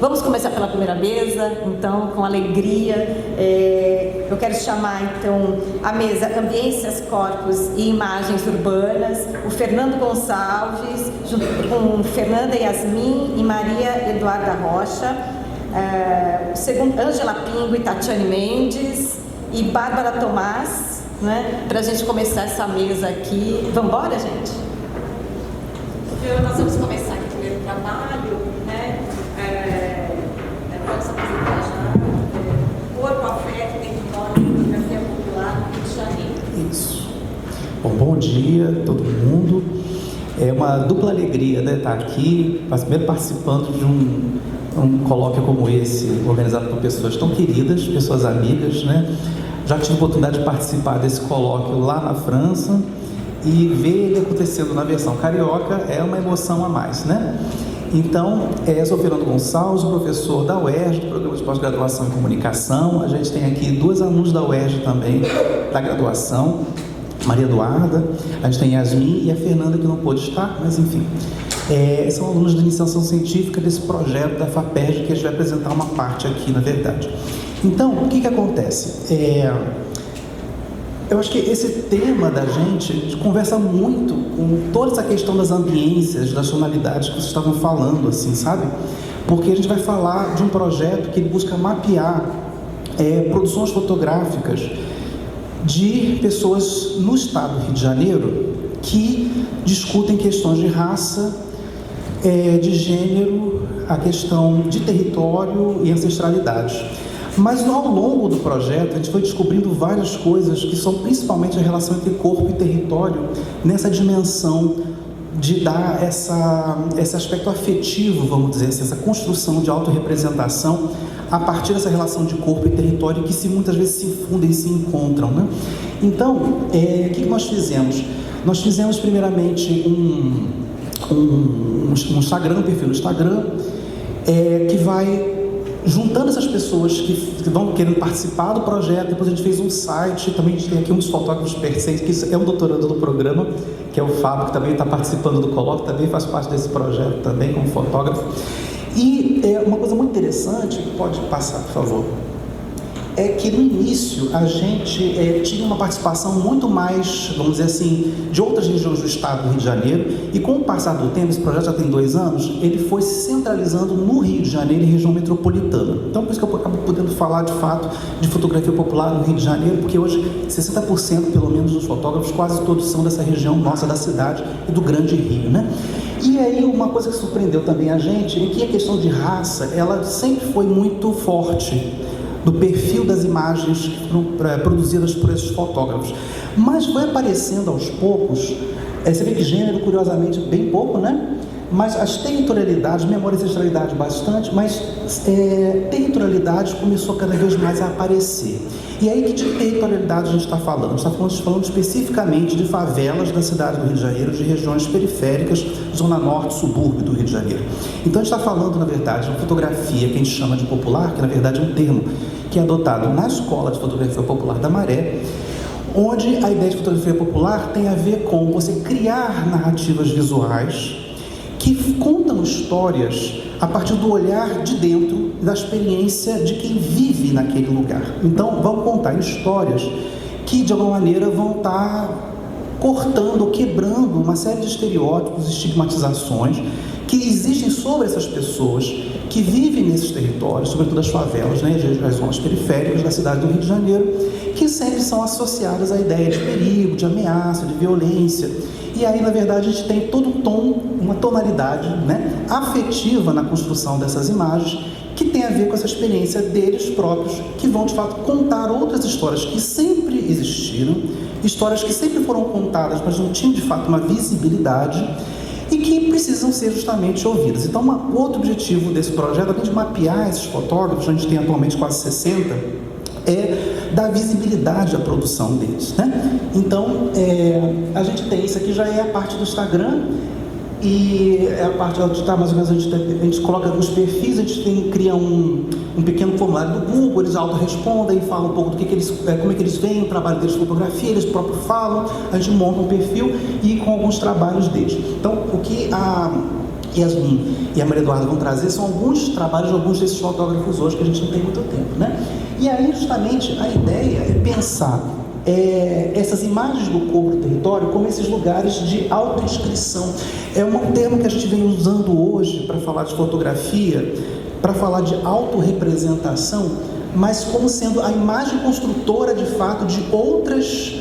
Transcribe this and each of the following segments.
Vamos começar pela primeira mesa, então, com alegria. Eu quero chamar, então, a mesa Ambiências, Corpos e Imagens Urbanas, o Fernando Gonçalves, junto com Fernanda Yasmin e Maria Eduarda Rocha, Ângela Pingo e Tatiane Mendes e Bárbara Tomás, né, para a gente começar essa mesa aqui. Vamos embora, gente? Nós vamos começar aqui o primeiro trabalho, né? Pode se apresentar já. Corpo, Afeto, Território, Fotografia Popular no Rio de Janeiro. Isso. Bom dia a todo mundo. É uma dupla alegria, né, estar aqui, primeiro participando de um colóquio como esse, organizado por pessoas tão queridas, pessoas amigas, né? Já tive a oportunidade de participar desse colóquio lá na França e ver ele acontecendo na versão carioca é uma emoção a mais, né? Então, sou Fernando Gonçalves, professor da UERJ, do Programa de Pós-Graduação em Comunicação. A gente tem aqui 2 alunos da UERJ também, da graduação, Maria Eduarda, a gente tem Yasmin e a Fernanda, que não pôde estar, mas enfim. São alunos de iniciação científica desse projeto da FAPERJ, que a gente vai apresentar uma parte aqui, na verdade. Então, o que acontece? Eu acho que esse tema da gente conversa muito com toda essa questão das ambiências, das tonalidades que vocês estavam falando, assim, sabe? Porque a gente vai falar de um projeto que ele busca mapear produções fotográficas de pessoas no estado do Rio de Janeiro que discutem questões de raça, de gênero, a questão de território e ancestralidade. Mas ao longo do projeto a gente foi descobrindo várias coisas que são principalmente a relação entre corpo e território, nessa dimensão de dar esse aspecto afetivo, vamos dizer assim, essa construção de autorrepresentação a partir dessa relação de corpo e território que muitas vezes se fundem e se encontram, né? Então, o que nós fizemos? Nós fizemos primeiramente um Instagram, um perfil no Instagram, que vai juntando essas pessoas que vão querendo participar do projeto. Depois a gente fez um site, também a gente tem aqui um dos fotógrafos persistentes, que é um doutorando do programa, que é o Fábio, que também está participando do colóquio, também faz parte desse projeto também como fotógrafo. E uma coisa muito interessante, pode passar, por favor, é que no início a gente tinha uma participação muito mais, vamos dizer assim, de outras regiões do estado do Rio de Janeiro, e com o passar do tempo, esse projeto já tem 2 anos, ele foi se centralizando no Rio de Janeiro e região metropolitana. Então por isso que eu acabo podendo falar de fato de fotografia popular no Rio de Janeiro, porque hoje 60% pelo menos dos fotógrafos, quase todos são dessa região nossa da cidade e do Grande Rio, né? E aí uma coisa que surpreendeu também a gente é que a questão de raça, ela sempre foi muito forte do perfil das imagens que foram produzidas por esses fotógrafos, mas foi aparecendo aos poucos, você vê que gênero, curiosamente, bem pouco, né? Mas as territorialidades, memória e ancestralidade bastante, mas territorialidade começou cada vez mais a aparecer. E aí, que de territorialidade a gente está falando? A gente está falando especificamente de favelas da cidade do Rio de Janeiro, de regiões periféricas, zona norte, subúrbio do Rio de Janeiro. Então a gente está falando, na verdade, de uma fotografia que a gente chama de popular, que na verdade é um termo que é adotado na Escola de Fotografia Popular da Maré, onde a ideia de fotografia popular tem a ver com você criar narrativas visuais que contam histórias a partir do olhar de dentro, da experiência de quem vive naquele lugar. Então, vão contar histórias que, de alguma maneira, vão estar cortando ou quebrando uma série de estereótipos e estigmatizações que existem sobre essas pessoas que vivem nesses territórios, sobretudo as favelas, né, as zonas periféricas da cidade do Rio de Janeiro, que sempre são associadas à ideia de perigo, de ameaça, de violência. E aí, na verdade, a gente tem todo um tom, uma tonalidade, né, afetiva na construção dessas imagens, que tem a ver com essa experiência deles próprios, que vão, de fato, contar outras histórias que sempre existiram, histórias que sempre foram contadas, mas não tinham, de fato, uma visibilidade, e que precisam ser justamente ouvidas. Então, outro objetivo desse projeto, além de mapear esses fotógrafos, a gente tem atualmente quase 60, é dar visibilidade à produção deles, né? Então, a gente tem, isso aqui já é a parte do Instagram, e é a parte onde está mais ou menos, a gente coloca nos perfis, a gente cria um pequeno formulário do Google, eles autorrespondem, falam um pouco do que eles, como é que eles veem o trabalho deles de fotografia, eles próprios falam, a gente monta um perfil e com alguns trabalhos deles. Então, que Yasmin e a Maria Eduarda vão trazer são alguns trabalhos de alguns desses fotógrafos hoje, que a gente não tem muito tempo, né? E aí, justamente, a ideia é pensar essas imagens do corpo do território como esses lugares de autoinscrição. É um termo que a gente vem usando hoje para falar de fotografia, para falar de autorrepresentação, mas como sendo a imagem construtora, de fato, de outras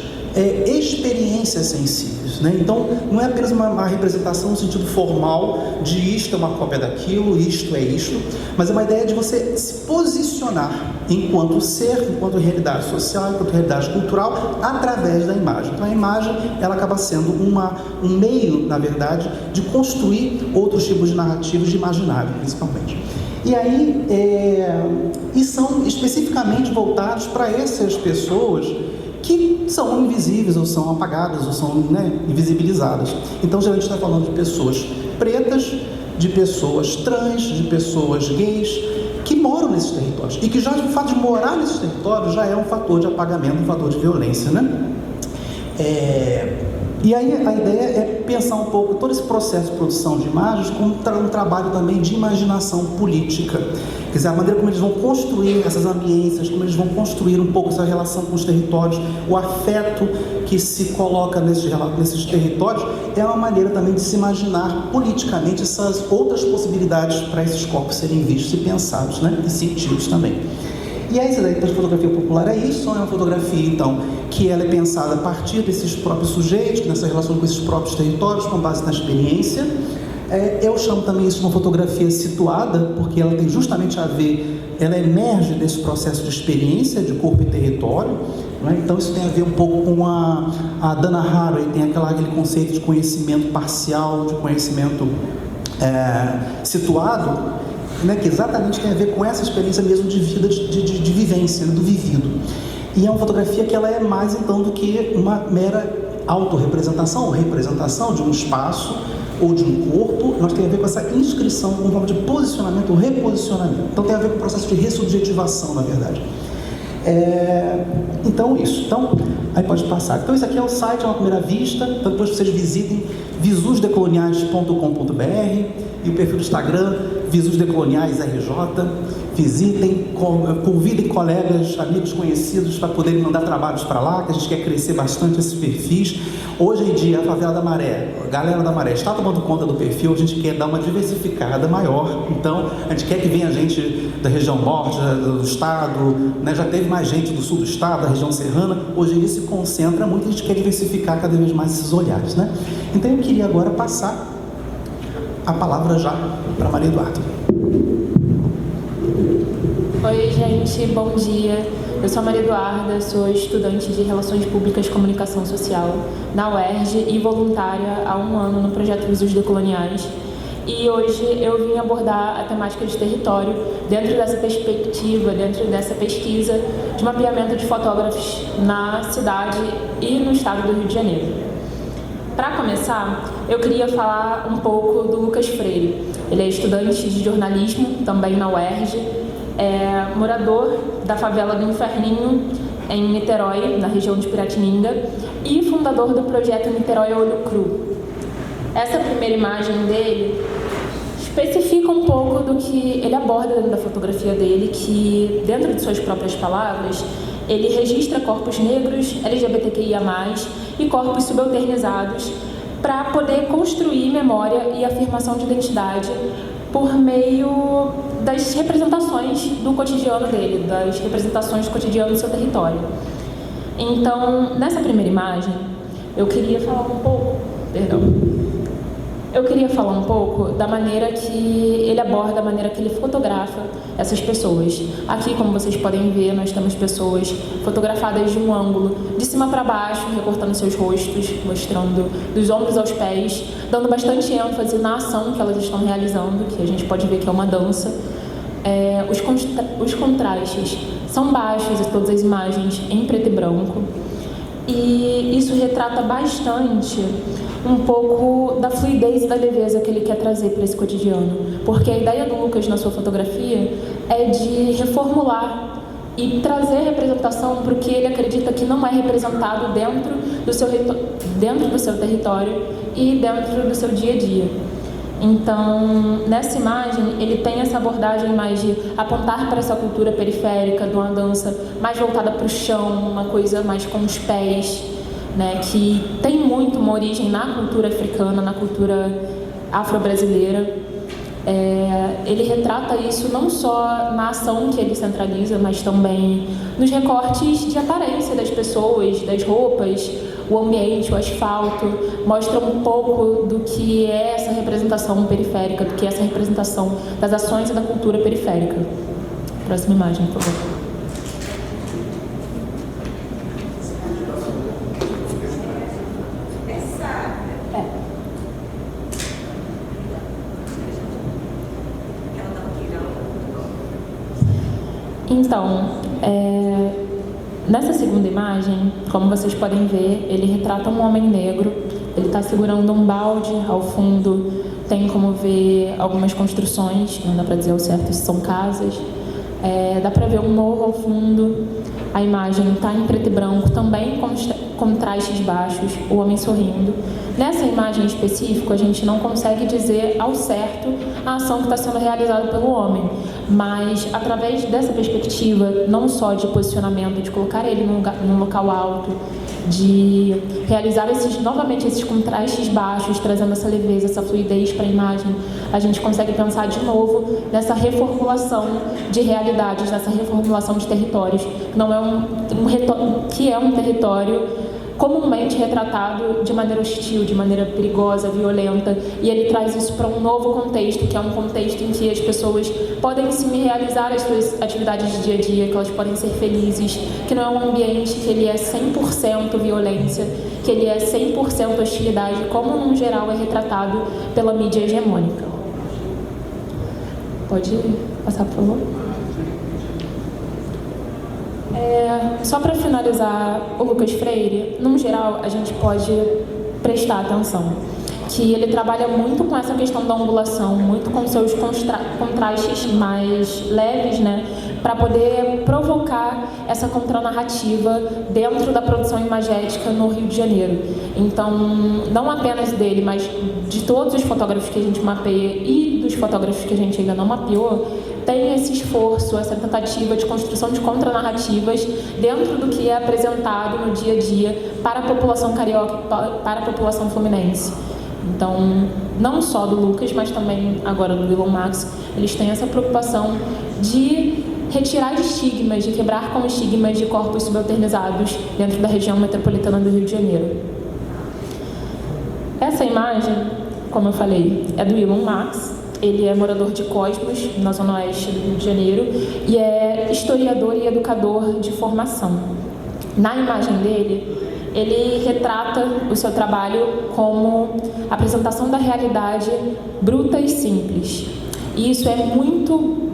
experiências sensíveis, né? Então, não é apenas uma representação no sentido formal de isto é uma cópia daquilo, isto é isto, mas é uma ideia de você se posicionar enquanto ser, enquanto realidade social, enquanto realidade cultural, através da imagem. Então, a imagem, ela acaba sendo um meio, na verdade, de construir outros tipos de narrativas, de imaginário, principalmente. E aí, e são especificamente voltados para essas pessoas que são invisíveis, ou são apagadas, ou são, né, invisibilizadas. Então, geralmente está falando de pessoas pretas, de pessoas trans, de pessoas gays, que moram nesses territórios. E que já, o fato de morar nesses territórios já é um fator de apagamento, um fator de violência, né? E aí a ideia é pensar um pouco todo esse processo de produção de imagens como um trabalho também de imaginação política. Quer dizer, a maneira como eles vão construir essas ambiências, como eles vão construir um pouco essa relação com os territórios, o afeto que se coloca nesses territórios, é uma maneira também de se imaginar politicamente essas outras possibilidades para esses corpos serem vistos e pensados, né? E sentidos também. E aí, a fotografia popular é isso, é uma fotografia, então, que ela é pensada a partir desses próprios sujeitos, nessa relação com esses próprios territórios, com base na experiência. Eu chamo também isso de uma fotografia situada, porque ela tem justamente a ver, ela emerge desse processo de experiência de corpo e território, né? Então isso tem a ver um pouco com a Dana Haraway, tem aquele conceito de conhecimento parcial, de conhecimento situado, né, que exatamente tem a ver com essa experiência mesmo de vida, de vivência, do vivido. E é uma fotografia que ela é mais, então, do que uma mera autorrepresentação ou representação de um espaço ou de um corpo. Nós tem a ver com essa inscrição, com forma de posicionamento ou reposicionamento. Então tem a ver com o processo de ressubjetivação, na verdade. Então, isso. Então, aí pode passar. Então, isso aqui é o site, é uma primeira vista. Então, depois vocês visitem visusdecoloniais.com.br e o perfil do Instagram, visusdecoloniaisrj. Visitem, convidem colegas, amigos, conhecidos para poderem mandar trabalhos para lá, que a gente quer crescer bastante esses perfis. Hoje em dia, a Favela da Maré, a galera da Maré está tomando conta do perfil, a gente quer dar uma diversificada maior. Então, a gente quer que venha gente da região norte, do estado, né? Já teve mais gente do sul do estado, da região serrana. Hoje em dia se concentra muito, a gente quer diversificar cada vez mais esses olhares, né? Então, eu queria agora passar a palavra já para Maria Eduarda. Oi, gente, bom dia. Eu sou a Maria Eduarda, sou estudante de Relações Públicas e Comunicação Social na UERJ e voluntária há 1 ano no projeto Visus Decoloniais. E hoje eu vim abordar a temática de território dentro dessa perspectiva, dentro dessa pesquisa de mapeamento de fotógrafos na cidade e no estado do Rio de Janeiro. Para começar, eu queria falar um pouco do Lucas Freire. Ele é estudante de jornalismo, também na UERJ, é morador da favela do Inferninho, em Niterói, na região de Piratininga, e fundador do projeto Niterói Olho Cru. Essa primeira imagem dele especifica um pouco do que ele aborda dentro da fotografia dele, que, dentro de suas próprias palavras, ele registra corpos negros, LGBTQIA+, e corpos subalternizados para poder construir memória e afirmação de identidade por meio das representações do cotidiano dele, das representações do cotidiano do seu território. Então, nessa primeira imagem, eu queria falar um pouco da maneira que ele aborda, da maneira que ele fotografa essas pessoas. Aqui, como vocês podem ver, nós temos pessoas fotografadas de um ângulo de cima para baixo, recortando seus rostos, mostrando dos ombros aos pés, dando bastante ênfase na ação que elas estão realizando, que a gente pode ver que é uma dança. Os contrastes são baixos em todas as imagens, em preto e branco. E isso retrata bastante um pouco da fluidez e da leveza que ele quer trazer para esse cotidiano. Porque a ideia do Lucas na sua fotografia é de reformular e trazer representação para o que ele acredita que não é representado dentro do seu território e dentro do seu dia a dia. Então, nessa imagem, ele tem essa abordagem mais de apontar para essa cultura periférica, de uma dança mais voltada para o chão, uma coisa mais com os pés, né, que tem muito uma origem na cultura africana, na cultura afro-brasileira. Ele retrata isso não só na ação que ele centraliza, mas também nos recortes de aparência das pessoas, das roupas, o ambiente, o asfalto, mostra um pouco do que é essa representação periférica, do que é essa representação das ações e da cultura periférica. Próxima imagem, por favor. Então, nessa segunda imagem, como vocês podem ver, ele retrata um homem negro. Ele está segurando um balde ao fundo. Tem como ver algumas construções, não dá para dizer ao certo se são casas. Dá para ver um morro ao fundo. A imagem está em preto e branco, também com contrastes baixos, o homem sorrindo. Nessa imagem específica, a gente não consegue dizer ao certo a ação que está sendo realizada pelo homem, mas através dessa perspectiva, não só de posicionamento, de colocar ele num local alto, de realizar novamente esses contrastes baixos, trazendo essa leveza, essa fluidez para a imagem, a gente consegue pensar de novo nessa reformulação de realidades, nessa reformulação de territórios, que é um território comumente retratado de maneira hostil, de maneira perigosa, violenta, e ele traz isso para um novo contexto, que é um contexto em que as pessoas podem sim realizar as suas atividades de dia a dia, que elas podem ser felizes, que não é um ambiente que ele é 100% violência, que ele é 100% hostilidade, como no geral é retratado pela mídia hegemônica. Pode passar, por favor? Só para finalizar, o Lucas Freire, no geral, a gente pode prestar atenção que ele trabalha muito com essa questão da ondulação, muito com seus contrastes mais leves, né, para poder provocar essa contranarrativa dentro da produção imagética no Rio de Janeiro. Então, não apenas dele, mas de todos os fotógrafos que a gente mapeia e dos fotógrafos que a gente ainda não mapeou, tem esse esforço, essa tentativa de construção de contranarrativas dentro do que é apresentado no dia a dia para a população carioca, para a população fluminense. Então, não só do Lucas, mas também agora do Elon Max, eles têm essa preocupação de retirar estigmas, de quebrar com estigmas de corpos subalternizados dentro da região metropolitana do Rio de Janeiro. Essa imagem, como eu falei, é do Elon Max. Ele é morador de Cosmos, na zona oeste do Rio de Janeiro, e é historiador e educador de formação. Na imagem dele, ele retrata o seu trabalho como apresentação da realidade bruta e simples. E isso é muito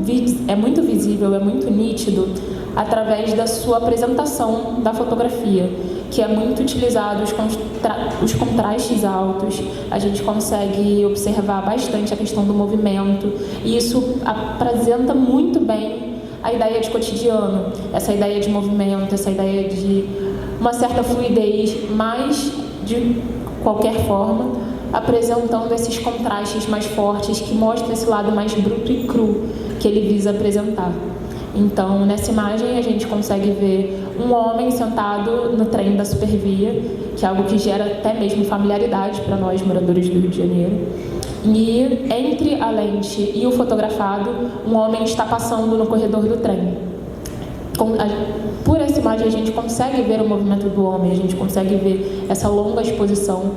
visível, é muito nítido através da sua apresentação da fotografia, que é muito utilizado os contrastes altos. A gente consegue observar bastante a questão do movimento, e isso apresenta muito bem a ideia de cotidiano, essa ideia de movimento, essa ideia de uma certa fluidez, mas de qualquer forma, apresentando esses contrastes mais fortes que mostram esse lado mais bruto e cru que ele visa apresentar. Então, nessa imagem, a gente consegue ver um homem sentado no trem da Supervia, que é algo que gera até mesmo familiaridade para nós, moradores do Rio de Janeiro. E entre a lente e o fotografado, um homem está passando no corredor do trem. Por essa imagem, a gente consegue ver o movimento do homem, a gente consegue ver essa longa exposição,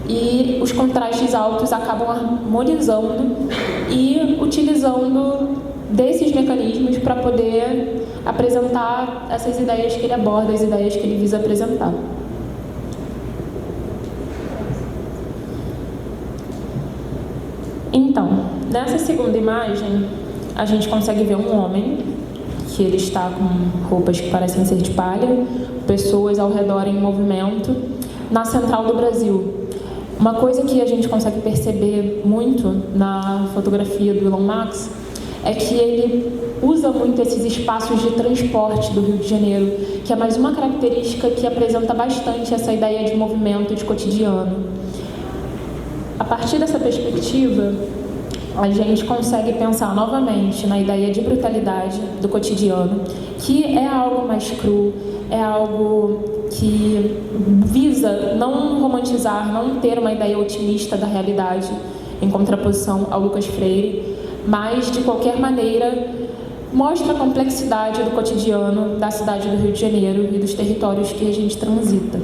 e os contrastes altos acabam harmonizando e utilizando desses mecanismos para poder apresentar essas ideias que ele aborda, as ideias que ele visa apresentar. Então, nessa segunda imagem, a gente consegue ver um homem que ele está com roupas que parecem ser de palha, pessoas ao redor em movimento, na central do Brasil. Uma coisa que a gente consegue perceber muito na fotografia do Elon Max é que ele usa muito esses espaços de transporte do Rio de Janeiro, que é mais uma característica que apresenta bastante essa ideia de movimento, de cotidiano. partir dessa perspectiva, a gente consegue pensar novamente na ideia de brutalidade do cotidiano, que é algo mais cru, é algo que visa não romantizar, não ter uma ideia otimista da realidade, em contraposição ao Lucas Freire, mas, de qualquer maneira, mostra a complexidade do cotidiano da cidade do Rio de Janeiro e dos territórios que a gente transita.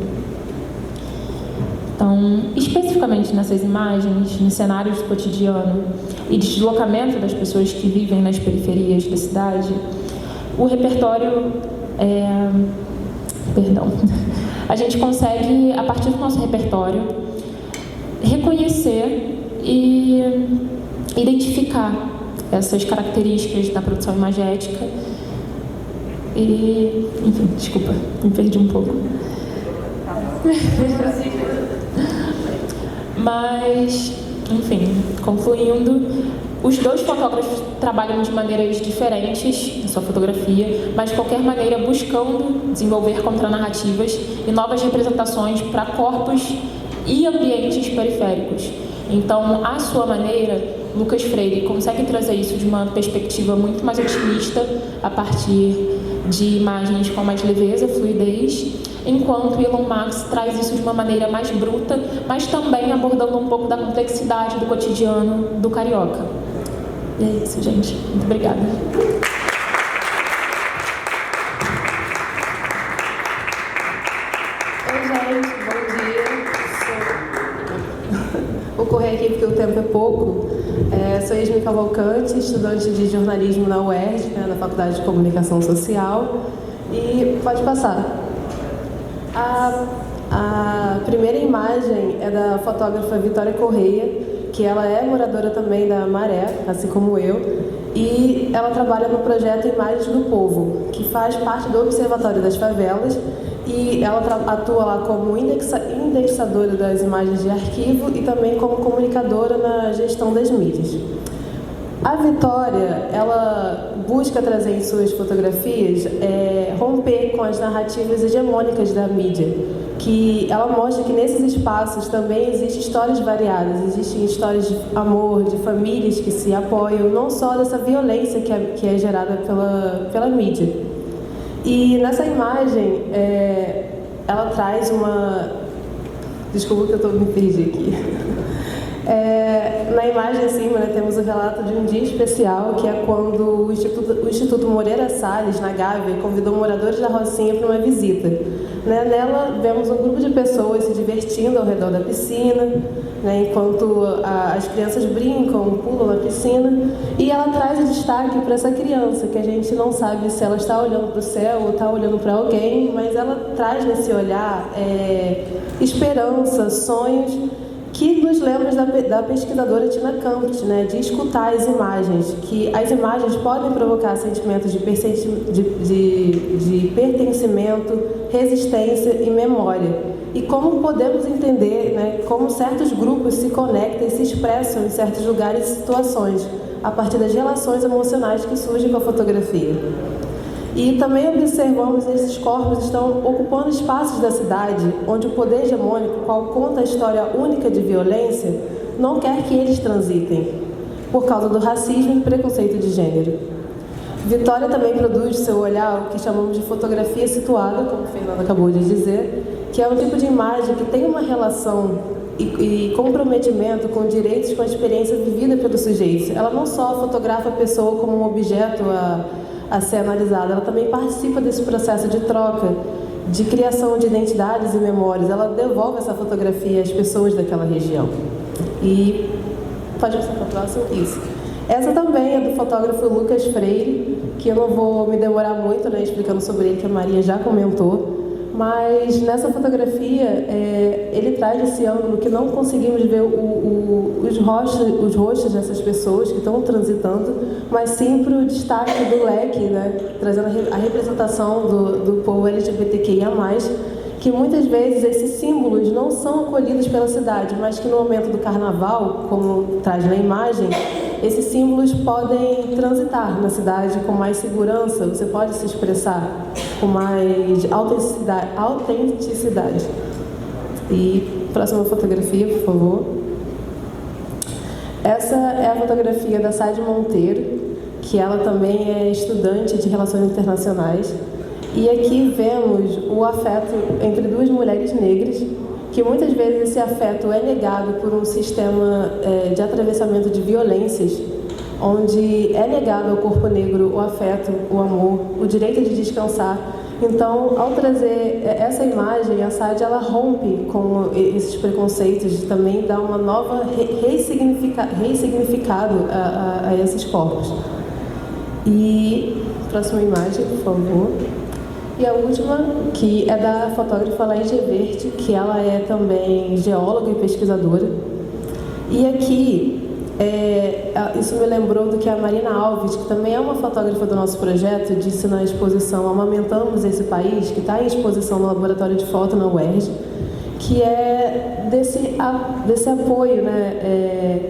Então, especificamente nessas imagens, nos cenários do cotidiano e de deslocamento das pessoas que vivem nas periferias da cidade, o repertório a gente consegue, a partir do nosso repertório, reconhecer e identificar essas características da produção imagética e, enfim, desculpa, me perdi um pouco. Mas, enfim, concluindo, os dois fotógrafos trabalham de maneiras diferentes na sua fotografia, mas de qualquer maneira buscando desenvolver contranarrativas e novas representações para corpos e ambientes periféricos. Então, à sua maneira, Lucas Freire consegue trazer isso de uma perspectiva muito mais otimista, a partir de imagens com mais leveza, fluidez, enquanto Elon Max traz isso de uma maneira mais bruta, mas também abordando um pouco da complexidade do cotidiano do carioca. E é isso, gente. Muito obrigada. Oi, gente. Bom dia. Vou correr aqui porque o tempo é pouco. Sou Yasmin Cavalcante, estudante de jornalismo na UERJ, na Faculdade de Comunicação Social. E pode passar. A primeira imagem é da fotógrafa Vitória Correia, que ela é moradora também da Maré, assim como eu, e ela trabalha no projeto Imagens do Povo, que faz parte do Observatório das Favelas, e ela atua lá como indexadora das imagens de arquivo e também como comunicadora na gestão das mídias. A Vitória, ela busca trazer em suas fotografias romper com as narrativas hegemônicas da mídia, que ela mostra que nesses espaços também existem histórias variadas, existem histórias de amor, de famílias que se apoiam, não só dessa violência que é gerada pela mídia. E nessa imagem, ela traz uma... Desculpa que eu me perdi aqui. Na imagem acima, temos o relato de um dia especial, que é quando o Instituto Moreira Salles, na Gávea, convidou moradores da Rocinha para uma visita. Nela, vemos um grupo de pessoas se divertindo ao redor da piscina, enquanto as crianças brincam, pulam na piscina, e ela traz o destaque para essa criança, que a gente não sabe se ela está olhando para o céu ou está olhando para alguém, mas ela traz nesse olhar esperança, sonhos, que nos lembra da pesquisadora Tina Campos, de escutar as imagens, que as imagens podem provocar sentimentos de pertencimento, resistência e memória. E como podemos entender como certos grupos se conectam e se expressam em certos lugares e situações, a partir das relações emocionais que surgem com a fotografia. E também observamos que esses corpos estão ocupando espaços da cidade onde o poder hegemônico, qual conta a história única de violência, não quer que eles transitem, por causa do racismo e preconceito de gênero. Vitória também produz seu olhar o que chamamos de fotografia situada, como o Fernando acabou de dizer, que é um tipo de imagem que tem uma relação e comprometimento com direitos, com a experiência vivida pelo sujeito. Ela não só fotografa a pessoa como um objeto a ser analisada, ela também participa desse processo de troca, de criação de identidades e memórias. Ela devolve essa fotografia às pessoas daquela região. E pode passar para a próxima? Isso. Essa também é do fotógrafo Lucas Freire, que eu não vou me demorar muito explicando sobre ele, que a Maria já comentou. Mas nessa fotografia, ele traz esse ângulo que não conseguimos ver os rostos dessas pessoas que estão transitando, mas sim para o destaque do leque, trazendo a representação do povo LGBTQIA+, que muitas vezes esses símbolos não são acolhidos pela cidade, mas que no momento do carnaval, como traz na imagem, esses símbolos podem transitar na cidade com mais segurança, você pode se expressar com mais autenticidade. E próxima fotografia, por favor. Essa é a fotografia da Sade Monteiro, que ela também é estudante de Relações Internacionais. E aqui vemos o afeto entre duas mulheres negras, que muitas vezes esse afeto é negado por um sistema de atravessamento de violências, onde é negado ao corpo negro o afeto, o amor, o direito de descansar. Então, ao trazer essa imagem, a Sade ela rompe com esses preconceitos, também dá uma nova ressignificado a esses corpos. E próxima imagem, por favor. E a última, que é da fotógrafa Laís Gevert, que ela é também geóloga e pesquisadora. E aqui, isso me lembrou do que a Marina Alves, que também é uma fotógrafa do nosso projeto, disse na exposição Amamentamos Esse País, que está em exposição no Laboratório de Foto na UERJ, que é desse apoio, né?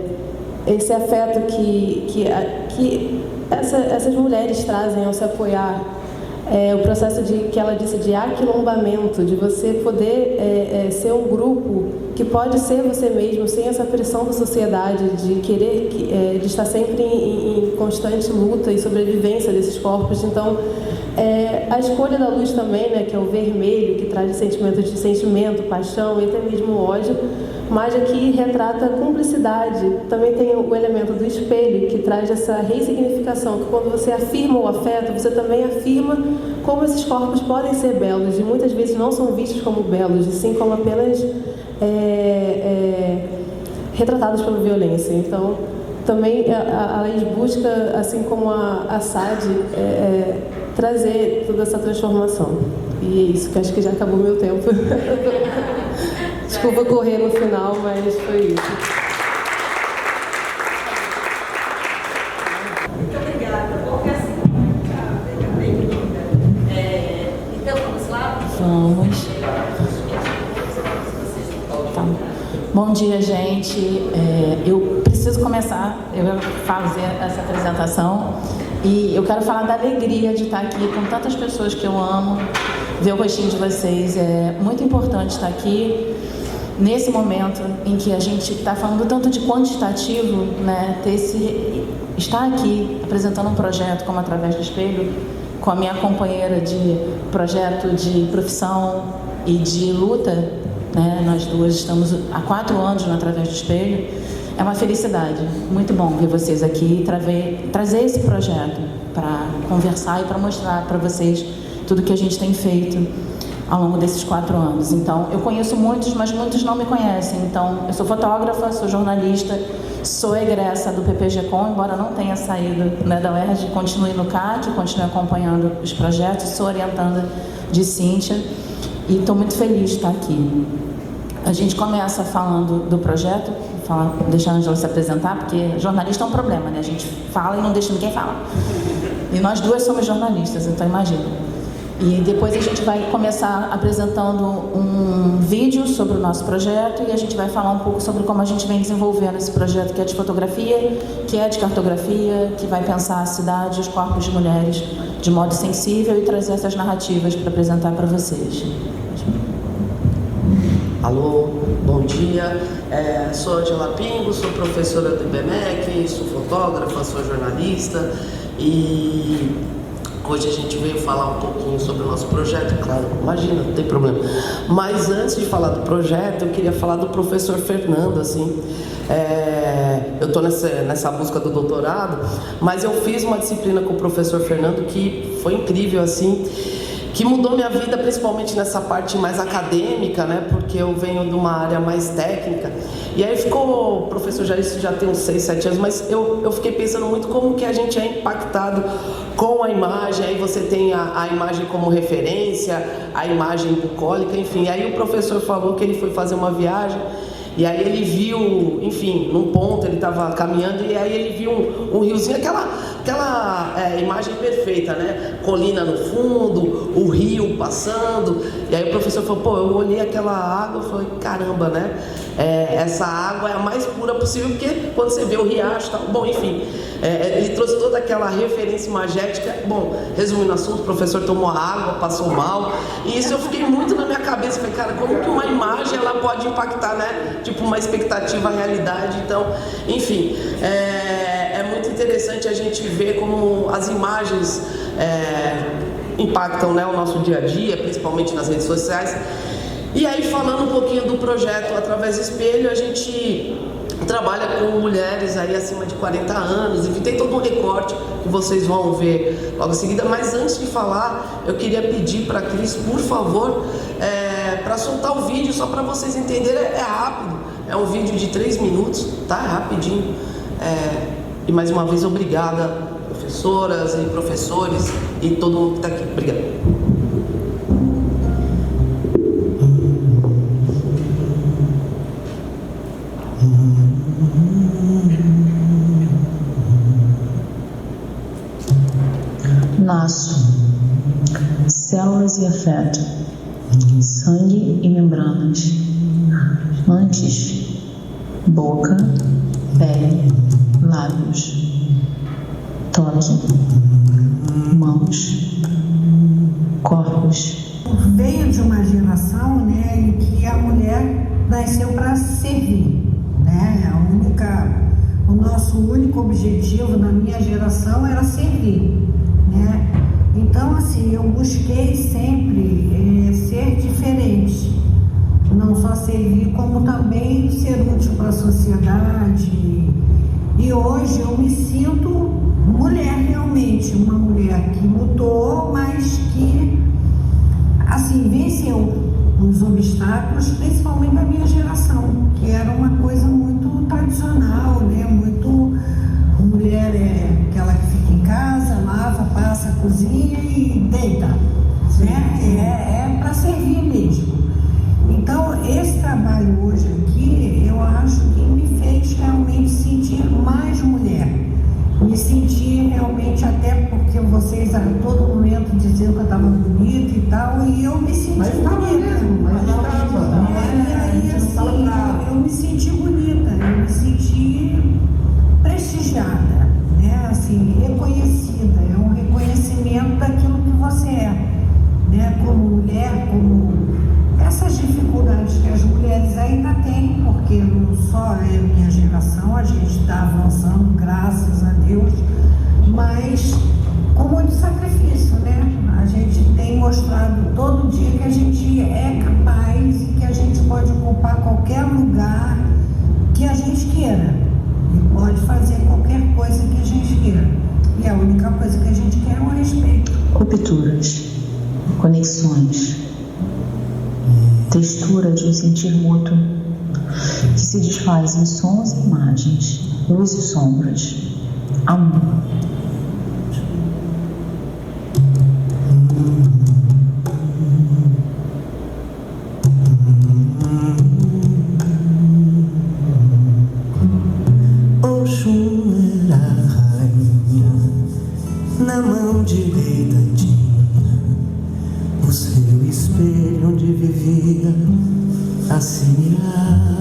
Esse afeto que essas mulheres trazem ao se apoiar. O processo que ela disse de aquilombamento, de você poder ser um grupo que pode ser você mesmo, sem essa pressão da sociedade, de querer, de estar sempre em constante luta e sobrevivência desses corpos. Então, a escolha da luz também, né, que é o vermelho, que traz sentimentos de sentimento, paixão e até mesmo ódio, mas aqui retrata a cumplicidade. Também tem o elemento do espelho, que traz essa ressignificação, que quando você afirma o afeto, você também afirma como esses corpos podem ser belos, e muitas vezes não são vistos como belos, e sim como apenas retratados pela violência. Então, também a Laís busca, assim como a Sade, trazer toda essa transformação. E é isso, que acho que já acabou meu tempo. Desculpa correr no final, mas foi isso. Muito obrigada. Porque assim, bem linda. Então, vamos lá? Vamos. Tá. Bom dia, gente. Eu preciso começar, eu vou fazer essa apresentação e eu quero falar da alegria de estar aqui com tantas pessoas que eu amo, ver o rostinho de vocês. É muito importante estar aqui nesse momento em que a gente está falando tanto de quantitativo, né? Estar aqui apresentando um projeto como Através do Espelho, com a minha companheira de projeto de profissão e de luta, né? Nós duas estamos há 4 anos no Através do Espelho. É uma felicidade, muito bom ver vocês aqui e trazer esse projeto para conversar e para mostrar para vocês tudo que a gente tem feito ao longo desses 4 anos. Então, eu conheço muitos, mas muitos não me conhecem. Então, eu sou fotógrafa, sou jornalista, sou egressa do PPG-Com, embora não tenha saído, né, da UERJ, continue no CAT, continue acompanhando os projetos, sou orientanda de Cíntia e estou muito feliz de estar aqui. A gente começa falando do projeto, deixar a Ângela se apresentar, porque jornalista é um problema, né? A gente fala e não deixa ninguém falar. E nós duas somos jornalistas, então imagina. E depois a gente vai começar apresentando um vídeo sobre o nosso projeto e a gente vai falar um pouco sobre como a gente vem desenvolvendo esse projeto, que é de fotografia, que é de cartografia, que vai pensar a cidade e os corpos de mulheres de modo sensível e trazer essas narrativas para apresentar para vocês. Alô, bom dia. Sou Ângela Pingo, sou professora do IBMEC, sou fotógrafa, sou jornalista e hoje a gente veio falar um pouquinho sobre o nosso projeto, claro, imagina, não tem problema. Mas antes de falar do projeto, eu queria falar do professor Fernando, assim. Eu estou nessa busca do doutorado, mas eu fiz uma disciplina com o professor Fernando que foi incrível, assim, que mudou minha vida, principalmente nessa parte mais acadêmica, né? Porque eu venho de uma área mais técnica. E aí ficou, professor, isso já tem uns 6, 7 anos, mas eu fiquei pensando muito como que a gente é impactado com a imagem. Aí você tem a imagem como referência, a imagem bucólica, enfim. E aí o professor falou que ele foi fazer uma viagem e aí ele viu, enfim, num ponto ele estava caminhando e aí ele viu um riozinho, aquela aquela imagem perfeita, né? Colina no fundo, o rio passando. E aí o professor falou, pô, eu olhei aquela água, eu falei, caramba, né? Essa água é a mais pura possível, porque quando você vê o riacho, tal, bom, enfim, ele trouxe toda aquela referência imagética. Bom, resumindo o assunto, o professor tomou água, passou mal, e isso eu fiquei muito na minha cabeça, falei, cara, como que uma imagem ela pode impactar, né? Tipo, uma expectativa, a realidade. Então, enfim, é muito interessante a gente ver como as imagens impactam, né, o nosso dia a dia, principalmente nas redes sociais. E aí, falando um pouquinho do projeto Através do Espelho, a gente trabalha com mulheres aí acima de 40 anos, enfim, tem todo um recorte que vocês vão ver logo em seguida. Mas antes de falar, eu queria pedir para a Cris, por favor, para soltar o vídeo, só para vocês entenderem. É rápido, é um vídeo de 3 minutos, tá? É rapidinho. E mais uma vez, obrigada, professoras e professores e todo mundo que está aqui. Obrigada. Laço, células e afeto, sangue e membranas. Antes, boca, pele, lábios, toque, mãos, corpos. Veio de uma geração, né, em que a mulher nasceu para servir, né? O nosso único objetivo na minha geração era servir, né? Então, assim, eu busquei sempre ser diferente, não só servir, como também ser útil para a sociedade. E hoje eu me sinto mulher realmente, uma mulher que lutou, mas que, assim, venceu os obstáculos, principalmente da minha geração, que era uma coisa muito tradicional, né? Muito mulher aquela que fica em casa, lava, passa, cozinha e deita, né? É para servir mesmo. Então, esse trabalho hoje aqui, eu acho que me fez realmente sentir mais mulher. Me senti realmente, até porque vocês a todo momento diziam que eu estava bonita e tal, e eu me senti bonita. E aí, assim, eu me senti bonita, eu me senti prestigiada, né? Assim, reconhecida, é um reconhecimento daquilo que você é, né? Como mulher, como essas dificuldades que as mulheres ainda têm, porque não só é a minha geração, a gente está avançando, graças a Deus, mas com muito sacrifício, né? A gente tem mostrado todo dia que a gente é capaz e que a gente pode ocupar qualquer lugar que a gente queira e pode fazer qualquer coisa que a gente queira. E a única coisa que a gente quer é o respeito. Rupturas, conexões, textura de um sentir mútuo que se desfaz em sons e imagens, luz e sombras, amor. Oxum era a rainha, na mão direita tinha o seu espelho onde vivia a se mirar.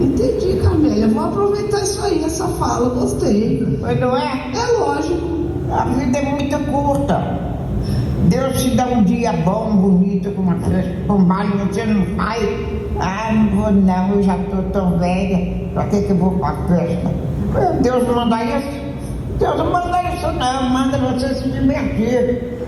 Entendi, Camélia. Vou aproveitar isso aí, essa fala, gostei. Mas não é? É lógico. A vida é muito curta. Deus te dá um dia bom, bonito, com uma festa, com baile, você não faz. Ah, não vou não, eu já estou tão velha. Pra que eu vou pra festa? Deus não manda isso. Deus não manda isso não, manda você se divertir.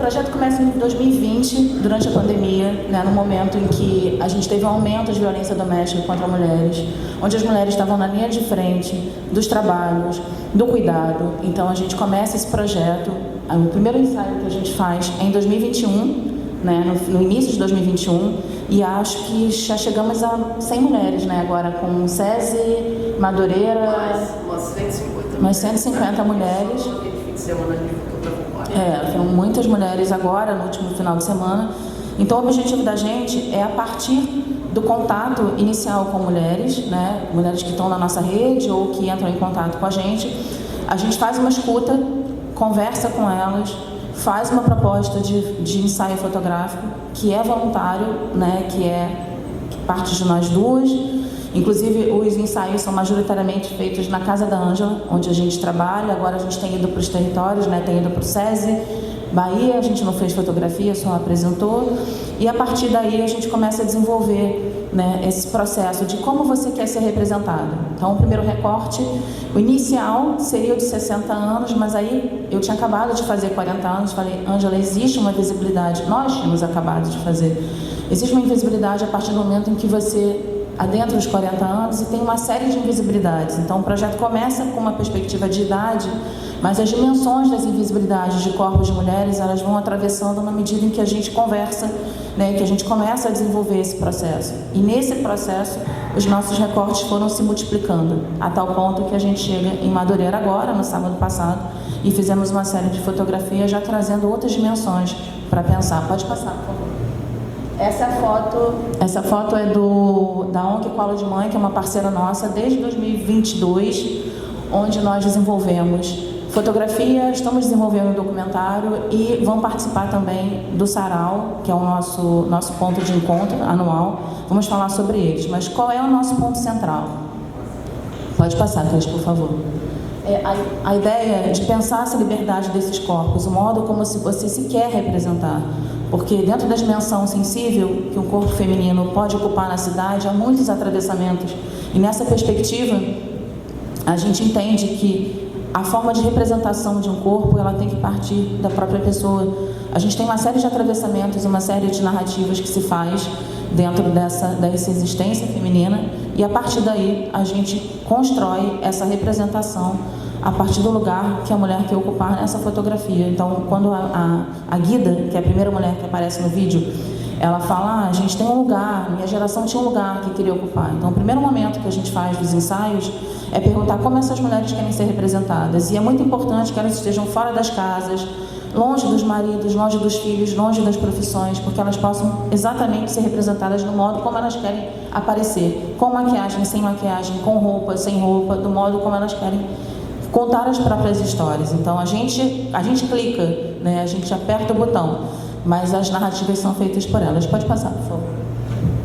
projeto começa em 2020, durante a pandemia, né, no momento em que a gente teve um aumento de violência doméstica contra mulheres, onde as mulheres estavam na linha de frente dos trabalhos, do cuidado. Então a gente começa esse projeto, o primeiro ensaio que a gente faz é em 2021, né, no início de 2021, e acho que já chegamos a 100 mulheres, né, agora com SESI, Madureira, umas 150 mulheres. Foram muitas mulheres agora, no último final de semana. Então, o objetivo da gente é, a partir do contato inicial com mulheres, né, mulheres que estão na nossa rede ou que entram em contato com a gente faz uma escuta, conversa com elas, faz uma proposta de ensaio fotográfico, que é voluntário, né, que parte de nós duas. Inclusive, os ensaios são majoritariamente feitos na Casa da Ângela, onde a gente trabalha. Agora a gente tem ido para os territórios, né? Tem ido para o SESI, Bahia, a gente não fez fotografia, só apresentou. E a partir daí a gente começa a desenvolver, né, esse processo de como você quer ser representado. Então, o primeiro recorte, o inicial seria o de 60 anos, mas aí eu tinha acabado de fazer 40 anos, falei, Ângela, existe uma visibilidade, nós tínhamos acabado de fazer. Existe uma invisibilidade a partir do momento em que você adentra os 40 anos e tem uma série de invisibilidades. Então, o projeto começa com uma perspectiva de idade, mas as dimensões das invisibilidades de corpos de mulheres, elas vão atravessando na medida em que a gente conversa, né, que a gente começa a desenvolver esse processo. E nesse processo, os nossos recortes foram se multiplicando, a tal ponto que a gente chega em Madureira agora, no sábado passado, e fizemos uma série de fotografias já trazendo outras dimensões para pensar. Pode passar, por favor. Essa foto é da ONG Colo de Mãe, que é uma parceira nossa desde 2022, onde nós desenvolvemos fotografia, estamos desenvolvendo um documentário e vão participar também do Sarau, que é o nosso ponto de encontro anual. Vamos falar sobre eles, mas qual é o nosso ponto central? Pode passar, Cris, por favor. A ideia de pensar essa liberdade desses corpos, o modo como você se quer representar. Porque dentro da dimensão sensível que um corpo feminino pode ocupar na cidade, há muitos atravessamentos. E nessa perspectiva, a gente entende que a forma de representação de um corpo, ela tem que partir da própria pessoa. A gente tem uma série de atravessamentos, uma série de narrativas que se faz dentro dessa existência feminina, e a partir daí a gente constrói essa representação a partir do lugar que a mulher quer ocupar nessa fotografia. Então, quando a Guida, que é a primeira mulher que aparece no vídeo, ela fala, a gente tem um lugar, minha geração tinha um lugar que queria ocupar. Então, o primeiro momento que a gente faz dos ensaios é perguntar como essas mulheres querem ser representadas. E é muito importante que elas estejam fora das casas, longe dos maridos, longe dos filhos, longe das profissões, porque elas possam exatamente ser representadas do modo como elas querem aparecer, com maquiagem, sem maquiagem, com roupa, sem roupa, do modo como elas querem contar as próprias histórias. Então a gente clica, né? A gente aperta o botão, mas as narrativas são feitas por elas. Pode passar, por favor.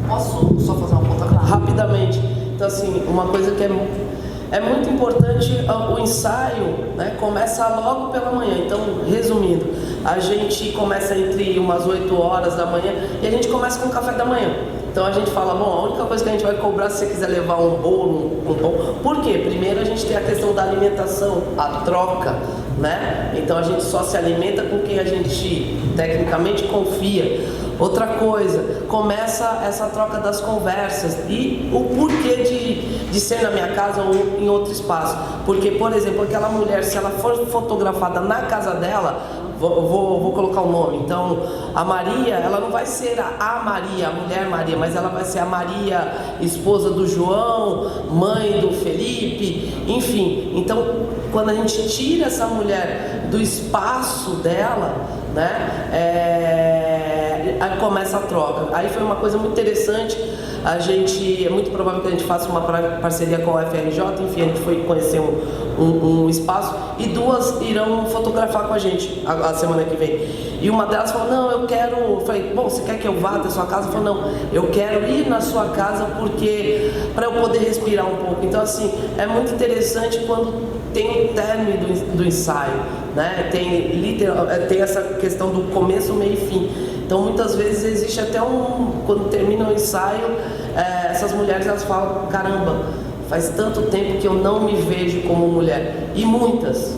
Posso só fazer uma ponta rapidamente? Então, assim, uma coisa que é muito importante, o ensaio, né, começa logo pela manhã. Então, resumindo, a gente começa entre umas 8 horas da manhã e a gente começa com o café da manhã. Então a gente fala, bom, a única coisa que a gente vai cobrar, se você quiser levar um bolo, um pão. Por quê? Primeiro a gente tem a questão da alimentação, a troca, né? Então a gente só se alimenta com quem a gente tecnicamente confia. Outra coisa, começa essa troca das conversas e o porquê de ser na minha casa ou em outro espaço. Porque, por exemplo, aquela mulher, se ela for fotografada na casa dela, vou colocar o nome. Então, a Maria, ela não vai ser a Maria, a mulher Maria, mas ela vai ser a Maria, esposa do João, mãe do Felipe, enfim. Então, quando a gente tira essa mulher do espaço dela, né, aí começa a troca. Aí foi uma coisa muito interessante. É muito provável que a gente faça uma parceria com a FRJ, enfim, a gente foi conhecer um espaço e 2 irão fotografar com a gente a semana que vem. E uma delas falou, não, eu falei, bom, você quer que eu vá até a sua casa? Falou, não, eu quero ir na sua casa porque para eu poder respirar um pouco. Então, assim, é muito interessante quando tem um término do ensaio, né? Tem essa questão do começo, meio e fim. Então, muitas vezes existe até quando termina o ensaio, essas mulheres, elas falam, caramba, faz tanto tempo que eu não me vejo como mulher. E muitas,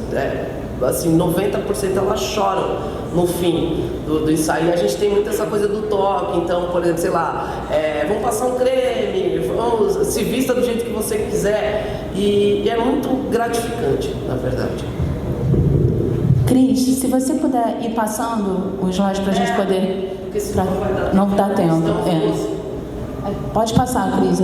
assim, 90% elas choram no fim do ensaio. E a gente tem muito essa coisa do toque, então, por exemplo, sei lá, vamos passar um creme, vamos, se vista do jeito que você quiser. E é muito gratificante, na verdade. Cris, se você puder ir passando os slides para a gente poder... Porque senão não dá tempo. Pode passar, Cris,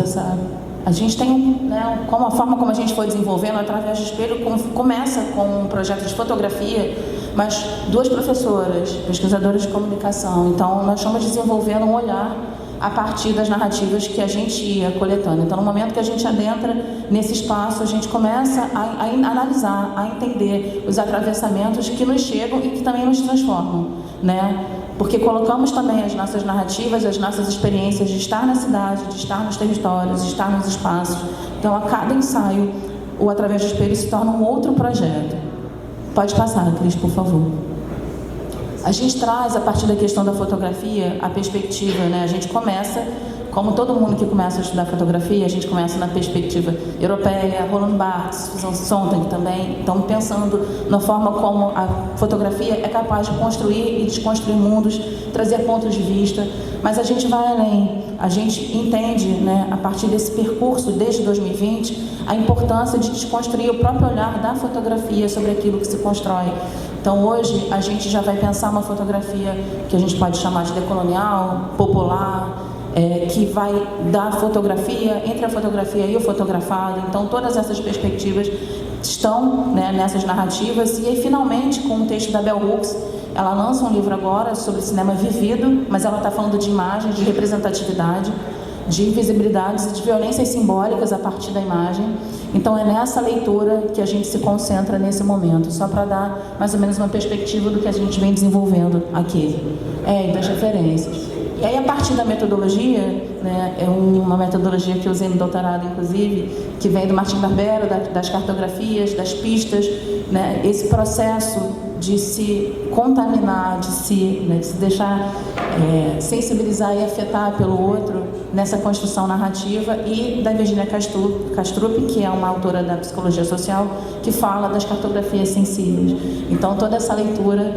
a gente tem, né, como a forma como a gente foi desenvolvendo através do espelho, começa com um projeto de fotografia, mas 2 professoras, pesquisadoras de comunicação. Então, nós estamos desenvolvendo um olhar a partir das narrativas que a gente ia coletando. Então, no momento que a gente adentra nesse espaço, a gente começa a analisar, a entender os atravessamentos que nos chegam e que também nos transformam, né? Porque colocamos também as nossas narrativas, as nossas experiências de estar na cidade, de estar nos territórios, de estar nos espaços. Então, a cada ensaio, o Através do Espelho se torna um outro projeto. Pode passar, Cris, por favor. A gente traz, a partir da questão da fotografia, a perspectiva, né? A gente começa, como todo mundo que começa a estudar fotografia, a gente começa na perspectiva europeia, Roland Barthes, Susan Sontag também. Então, pensando na forma como a fotografia é capaz de construir e desconstruir mundos, trazer pontos de vista. Mas a gente vai além. A gente entende, né, a partir desse percurso, desde 2020, a importância de desconstruir o próprio olhar da fotografia sobre aquilo que se constrói. Então, hoje, a gente já vai pensar uma fotografia que a gente pode chamar de decolonial, popular, que vai da fotografia, entre a fotografia e o fotografado. Então, todas essas perspectivas estão, né, nessas narrativas. E aí, finalmente, com o texto da Bell Hooks, ela lança um livro agora sobre cinema vivido, mas ela está falando de imagens, de representatividade, de invisibilidades e de violências simbólicas a partir da imagem. Então, é nessa leitura que a gente se concentra nesse momento, só para dar mais ou menos uma perspectiva do que a gente vem desenvolvendo aqui, e das referências. E aí, a partir da metodologia, né, é uma metodologia que eu usei no doutorado, inclusive, que vem do Martin Barbero, das cartografias, das pistas, né, esse processo de se contaminar, de se deixar sensibilizar e afetar pelo outro nessa construção narrativa, e da Virginia Kastrup, que é uma autora da psicologia social, que fala das cartografias sensíveis. Então, toda essa leitura,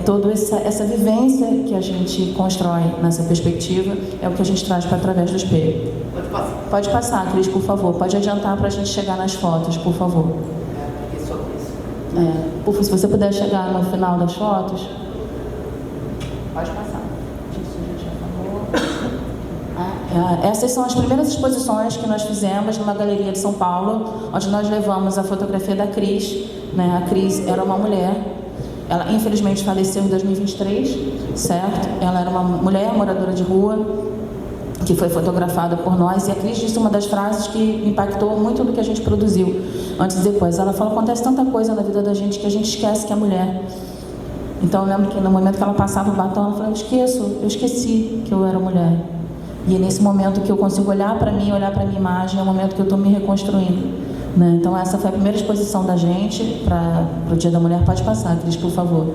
toda essa vivência que a gente constrói nessa perspectiva é o que a gente traz para Através do Espelho. Pode passar, Cris, por favor. Pode adiantar para a gente chegar nas fotos, por favor. Se você puder chegar no final das fotos. Pode passar. Essas são as primeiras exposições que nós fizemos numa galeria de São Paulo, onde nós levamos a fotografia da Cris. Né? A Cris era uma mulher. Ela, infelizmente, faleceu em 2023, certo? Ela era uma mulher moradora de rua, que foi fotografada por nós, e a Cris disse uma das frases que impactou muito do que a gente produziu, antes e depois. Ela falou: acontece tanta coisa na vida da gente que a gente esquece que é mulher. Então, eu lembro que no momento que ela passava o batom, ela falou: eu esqueci que eu era mulher. E é nesse momento que eu consigo olhar para mim, olhar para a minha imagem, é o momento que eu estou me reconstruindo. Né? Então, essa foi a primeira exposição da gente para o Dia da Mulher. Pode passar, Cris, por favor.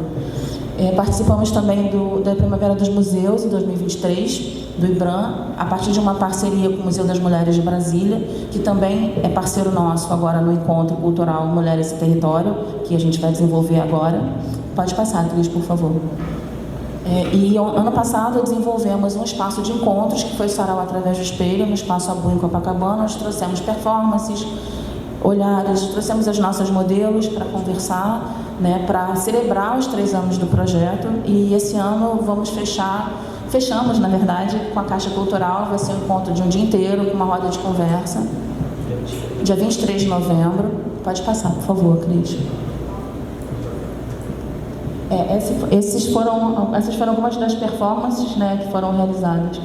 Participamos também da Primavera dos Museus, em 2023, do IBRAM, a partir de uma parceria com o Museu das Mulheres de Brasília, que também é parceiro nosso agora no Encontro Cultural Mulheres e Território, que a gente vai desenvolver agora. Pode passar, Cris, por favor. E ano passado desenvolvemos um espaço de encontros, que foi o Sarau Através do Espelho, no Espaço Abu em Copacabana. Nós trouxemos performances, olhares, trouxemos as nossas modelos para conversar, né, para celebrar os 3 anos do projeto. E esse ano fechamos, na verdade, com a Caixa Cultural. Vai ser um encontro de um dia inteiro, com uma roda de conversa, dia 23 de novembro. Pode passar, por favor, Cris. Essas foram algumas das performances, né, que foram realizadas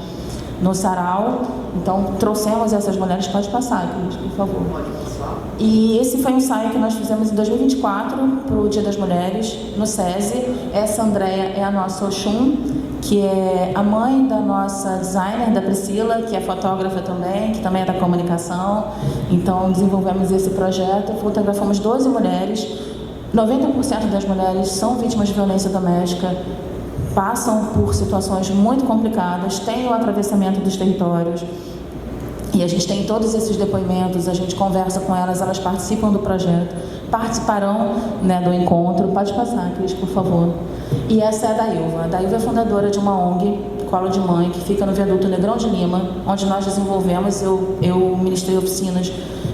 no Sarau. Então, trouxemos essas mulheres. Pode passar, Cris, por favor. E esse foi um ensaio que nós fizemos em 2024 para o Dia das Mulheres, no SESI. Essa Andréia é a nossa Oxum, que é a mãe da nossa designer, da Priscila, que é fotógrafa também, que também é da comunicação. Então, desenvolvemos esse projeto, fotografamos 12 mulheres. 90% das mulheres são vítimas de violência doméstica, passam por situações muito complicadas, têm o atravessamento dos territórios. E a gente tem todos esses depoimentos, a gente conversa com elas, elas participam do projeto. participarão, né, do encontro. Pode passar, Cris, por favor. E essa é a Dailva. A Dailva é fundadora de uma ONG, Colo de Mãe, que fica no viaduto Negrão de Lima, onde nós desenvolvemos, eu ministrei oficinas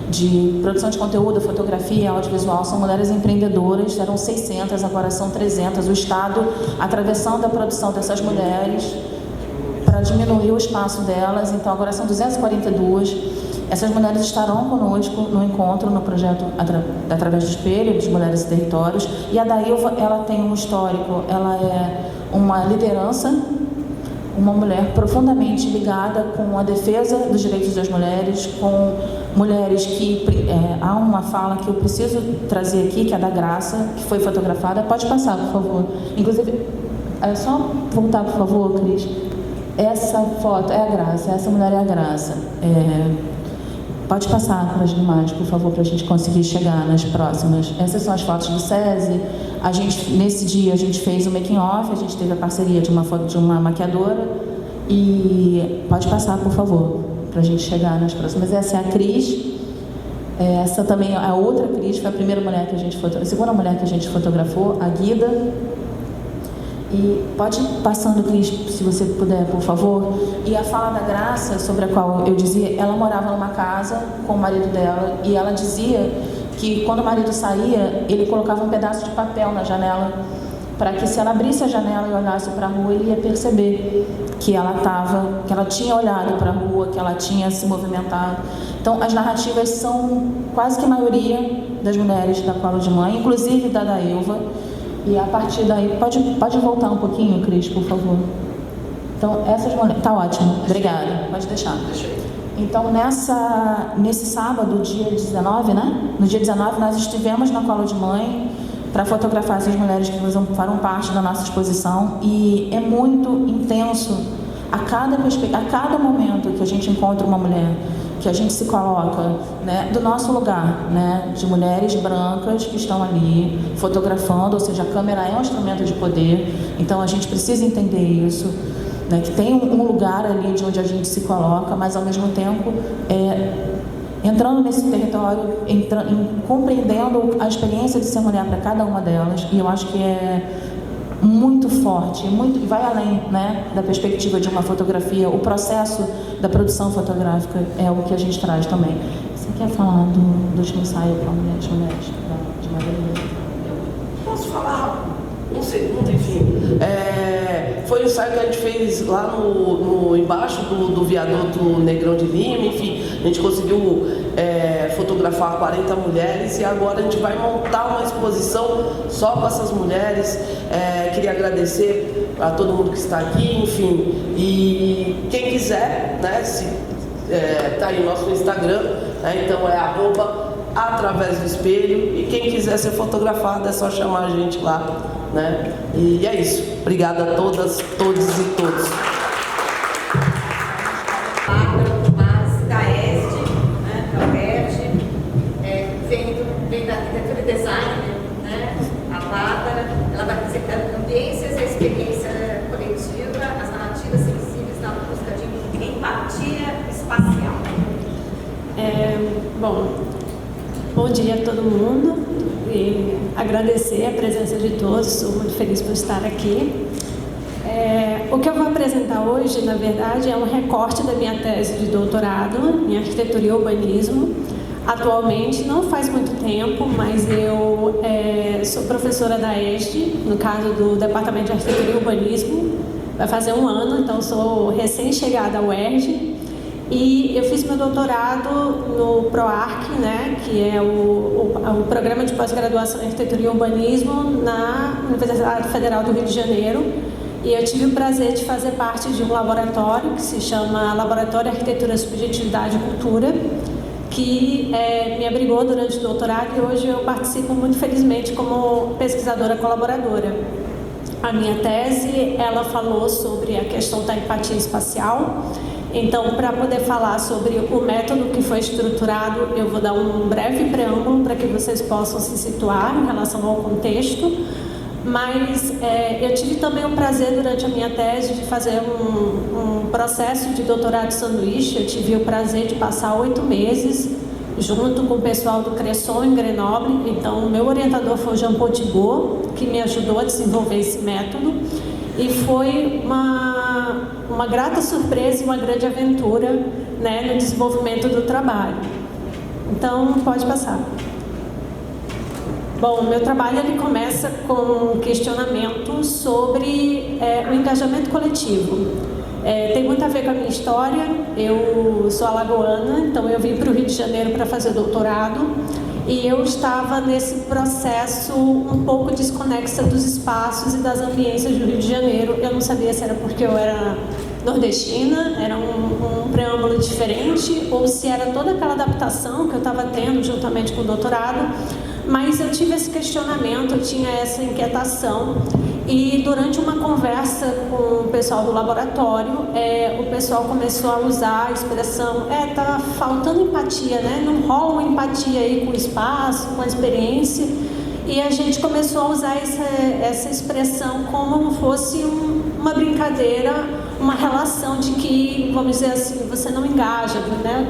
de produção de conteúdo, fotografia, audiovisual. São mulheres empreendedoras, eram 600, agora são 300. O Estado, atravessando a produção dessas mulheres, para diminuir o espaço delas, então agora são 242. Essas mulheres estarão conosco no encontro, no projeto Através do Espelho, de Mulheres e Territórios. E a Dailva, ela tem um histórico, ela é uma liderança, uma mulher profundamente ligada com a defesa dos direitos das mulheres, com mulheres que... há uma fala que eu preciso trazer aqui, que é da Graça, que foi fotografada. Pode passar, por favor. Inclusive, é só voltar, por favor, Cris. Essa foto é a Graça, essa mulher é a Graça. Pode passar para as imagens, por favor, para a gente conseguir chegar nas próximas. Essas são as fotos do SESI. Nesse dia a gente fez o making off, a gente teve a parceria de uma maquiadora. E pode passar, por favor, para a gente chegar nas próximas. Essa é a Cris. Essa também, a outra Cris, foi a primeira mulher que a gente fotografou, a segunda mulher que a gente fotografou, a Guida. E pode ir passando, Cris, se você puder, por favor. E a fala da Graça, sobre a qual eu dizia, ela morava numa casa com o marido dela, e ela dizia que quando o marido saía, ele colocava um pedaço de papel na janela, para que se ela abrisse a janela e olhasse para a rua, ele ia perceber que ela tinha olhado para a rua, que ela tinha se movimentado. Então, as narrativas são quase que a maioria das mulheres da Colo de Mãe, inclusive da Dailva. E a partir daí, pode voltar um pouquinho, Cris, por favor. Então, essas mulheres... Tá ótimo, obrigada. Pode deixar. Então, nesse sábado, dia 19, né? No dia 19, nós estivemos na Colo de Mãe para fotografar essas mulheres que farão parte da nossa exposição. E é muito intenso a cada momento que a gente encontra uma mulher, que a gente se coloca, né, do nosso lugar, né, de mulheres brancas que estão ali fotografando, ou seja, a câmera é um instrumento de poder, então a gente precisa entender isso, né, que tem um lugar ali de onde a gente se coloca, mas ao mesmo tempo entrando nesse território, compreendendo a experiência de ser mulher para cada uma delas, e eu acho que é muito forte, vai além, né, da perspectiva de uma fotografia. O processo da produção fotográfica é o que a gente traz também. Você quer falar do último ensaio para mulheres de Maria? Posso falar um segundo, enfim. Foi um ensaio que a gente fez lá embaixo do viaduto Negrão de Lima, enfim, a gente conseguiu fotografar 40 mulheres e agora a gente vai montar uma exposição só com essas mulheres. Queria agradecer a todo mundo que está aqui, enfim, e quem quiser, né, tá aí no nosso Instagram, né, então é @através do espelho, e quem quiser ser fotografado é só chamar a gente lá, né, e é isso. Obrigada a todas, todos e todos. Vem da arquitetura e design, né? A Bárbara, ela vai apresentar ambiências, a experiência coletiva, as narrativas sensíveis na busca de empatia espacial. Bom dia a todo mundo e agradecer a presença de todos, estou muito feliz por estar aqui. O que eu vou apresentar hoje, na verdade, é um recorte da minha tese de doutorado em arquitetura e urbanismo. Atualmente, não faz muito tempo, mas eu sou professora da ESD, no caso do Departamento de Arquitetura e Urbanismo. Vai fazer um ano, então sou recém-chegada ao UERJ. E eu fiz meu doutorado no PROARC, né, que é o Programa de Pós-Graduação em Arquitetura e Urbanismo na Universidade Federal do Rio de Janeiro. E eu tive o prazer de fazer parte de um laboratório que se chama Laboratório Arquitetura, Subjetividade e Cultura, que me abrigou durante o doutorado, e hoje eu participo muito felizmente como pesquisadora colaboradora. A minha tese, ela falou sobre a questão da empatia espacial. Então, para poder falar sobre o método que foi estruturado, eu vou dar um breve preâmbulo para que vocês possam se situar em relação ao contexto. Mas eu tive também o prazer, durante a minha tese, de fazer um processo de doutorado sanduíche. Eu tive o prazer de passar 8 meses junto com o pessoal do Cresson em Grenoble. Então, o meu orientador foi o Jean-Paul Thibault, que me ajudou a desenvolver esse método. E foi uma grata surpresa e uma grande aventura, né, no desenvolvimento do trabalho. Então, pode passar. Bom, o meu trabalho ele começa com um questionamento sobre o engajamento coletivo. Tem muito a ver com a minha história. Eu sou alagoana, então eu vim para o Rio de Janeiro para fazer doutorado e eu estava nesse processo um pouco desconexa dos espaços e das ambiências do Rio de Janeiro. Eu não sabia se era porque eu era nordestina, era um preâmbulo diferente, ou se era toda aquela adaptação que eu estava tendo juntamente com o doutorado, mas eu tive esse questionamento, eu tinha essa inquietação. E durante uma conversa com o pessoal do laboratório, o pessoal começou a usar a expressão tá faltando empatia, né? Não rola uma empatia aí com o espaço, com a experiência. E a gente começou a usar essa expressão como fosse uma brincadeira, uma relação de que, vamos dizer assim, você não engaja, né?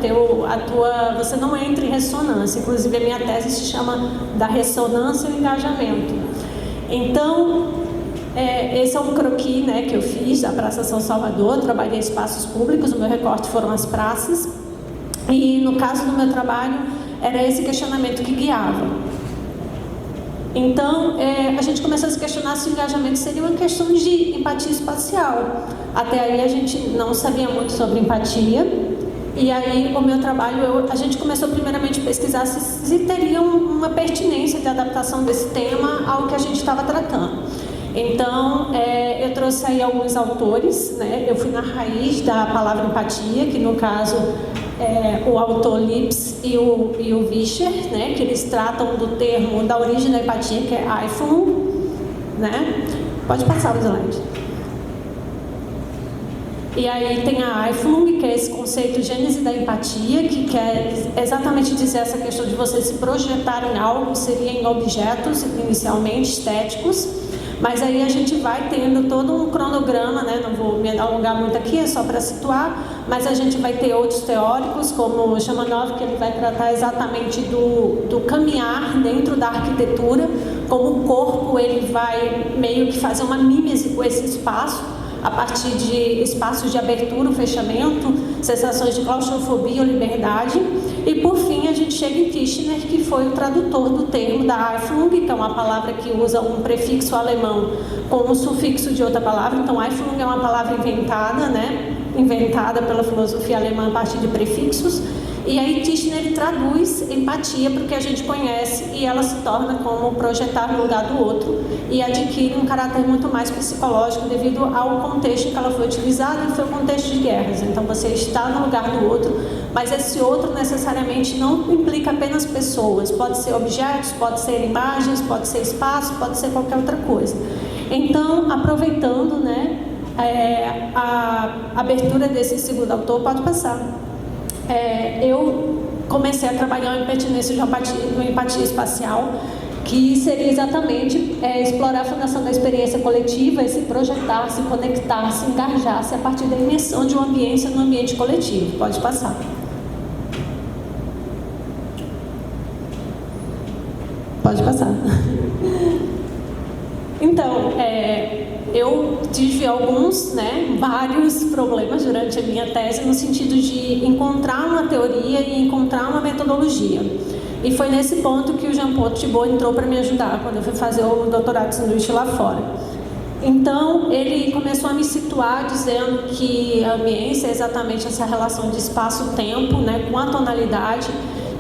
Você não entra em ressonância. Inclusive a minha tese se chama da ressonância e o engajamento. Então, esse é um croquis, né, que eu fiz da Praça São Salvador. Trabalhei em espaços públicos, o meu recorte foram as praças. E no caso do meu trabalho, era esse questionamento que guiava. Então, a gente começou a se questionar se o engajamento seria uma questão de empatia espacial. Até aí a gente não sabia muito sobre empatia. E aí o meu trabalho, a gente começou primeiramente a pesquisar se teria uma pertinência de adaptação desse tema ao que a gente estava tratando. Então, eu trouxe aí alguns autores, né? Eu fui na raiz da palavra empatia, que no caso o autor Lips e o Vischer, né? Que eles tratam do termo da origem da empatia, que é Eifflung, né? Pode passar o slide. E aí tem a Eifflung, que é esse conceito gênese da empatia, que quer exatamente dizer essa questão de você se projetar em algo, seria em objetos, inicialmente estéticos. Mas aí a gente vai tendo todo um cronograma, né? Não vou me alongar muito aqui, é só para situar, mas a gente vai ter outros teóricos, como o Chamanov, que ele vai tratar exatamente do caminhar dentro da arquitetura, como o corpo ele vai meio que fazer uma mímese com esse espaço, a partir de espaços de abertura, fechamento, sensações de claustrofobia ou liberdade. E por fim a gente chega em Tischner, que foi o tradutor do termo da Eifflung, que é uma palavra que usa um prefixo alemão com um sufixo de outra palavra. Então Eifflung é uma palavra inventada, né? Inventada pela filosofia alemã a partir de prefixos. E aí Tischner traduz empatia para o que a gente conhece e ela se torna como projetar no lugar do outro e adquire um caráter muito mais psicológico devido ao contexto em que ela foi utilizada, e foi o contexto de guerras. Então você está no lugar do outro, mas esse outro necessariamente não implica apenas pessoas, pode ser objetos, pode ser imagens, pode ser espaço, pode ser qualquer outra coisa. Então, aproveitando, né, a abertura desse segundo autor, pode passar. Eu comecei a trabalhar em pertinência de empatia espacial, que seria exatamente explorar a fundação da experiência coletiva, se projetar, se conectar, se engajar-se a partir da imersão de uma ambiência no ambiente coletivo. Pode passar. Pode passar. Então, eu tive vários problemas durante a minha tese, no sentido de encontrar uma teoria e encontrar uma metodologia. E foi nesse ponto que o Jean-Paul Thibault entrou para me ajudar, quando eu fui fazer o doutorado de sanduíche lá fora. Então, ele começou a me situar dizendo que a ambiência é exatamente essa relação de espaço-tempo, né, com a tonalidade,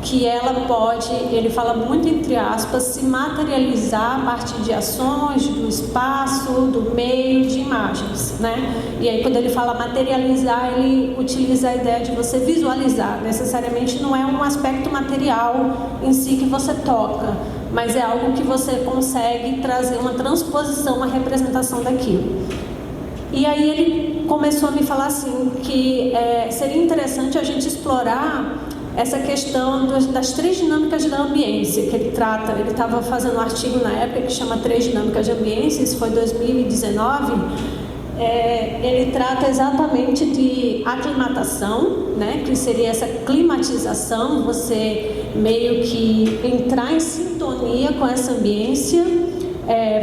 que ela pode, ele fala muito entre aspas, se materializar a partir de ações, do espaço, do meio, de imagens, né? E aí quando ele fala materializar, ele utiliza a ideia de você visualizar. Necessariamente não é um aspecto material em si que você toca, mas é algo que você consegue trazer uma transposição, uma representação daquilo. E aí ele começou a me falar assim, que seria interessante a gente explorar essa questão das três dinâmicas da ambiência que ele trata. Ele estava fazendo um artigo na época que chama Três Dinâmicas de Ambiência, isso foi em 2019, ele trata exatamente de aclimatação, né, que seria essa climatização, você meio que entrar em sintonia com essa ambiência,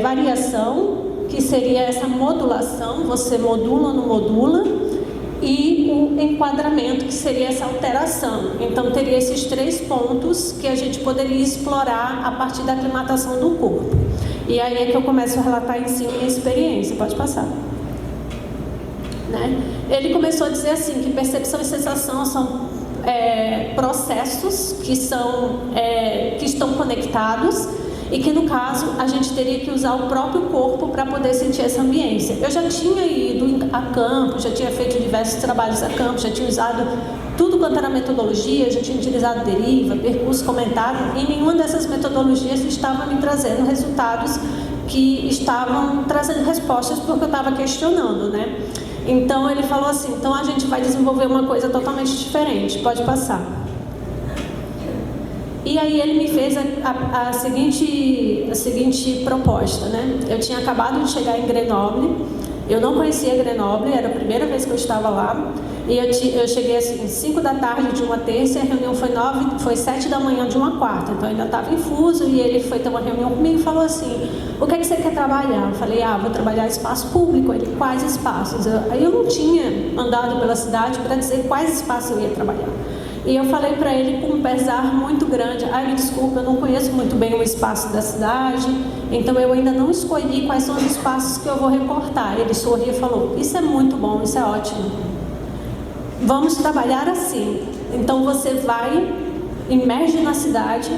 variação, que seria essa modulação, você modula ou não modula, e o enquadramento, que seria essa alteração. Então teria esses 3 pontos que a gente poderia explorar a partir da aclimatação do corpo. E aí é que eu começo a relatar em si minha experiência. Pode passar. Né? Ele começou a dizer assim, que percepção e sensação são processos que estão conectados, e que no caso a gente teria que usar o próprio corpo para poder sentir essa ambiência. Eu já tinha ido a campo, já tinha feito diversos trabalhos a campo, já tinha usado tudo quanto era metodologia, já tinha utilizado deriva, percurso comentado, e nenhuma dessas metodologias estava me trazendo resultados que estavam trazendo respostas porque eu estava questionando, né? Então ele falou assim, então a gente vai desenvolver uma coisa totalmente diferente, pode passar. E aí ele me fez a seguinte proposta, né? Eu tinha acabado de chegar em Grenoble, eu não conhecia Grenoble, era a primeira vez que eu estava lá, e eu cheguei assim, 5 da tarde de uma terça, e a reunião foi 7 da manhã de uma quarta, então eu ainda estava infuso, e ele foi ter uma reunião comigo e falou assim, o que é que você quer trabalhar? Eu falei, vou trabalhar espaço público. Ele, quais espaços? Aí eu não tinha andado pela cidade para dizer quais espaços eu ia trabalhar. E eu falei para ele com um pesar muito grande, me desculpa, eu não conheço muito bem o espaço da cidade, então eu ainda não escolhi quais são os espaços que eu vou recortar. Ele sorriu e falou, isso é muito bom, isso é ótimo. Vamos trabalhar assim. Então você vai, emerge na cidade,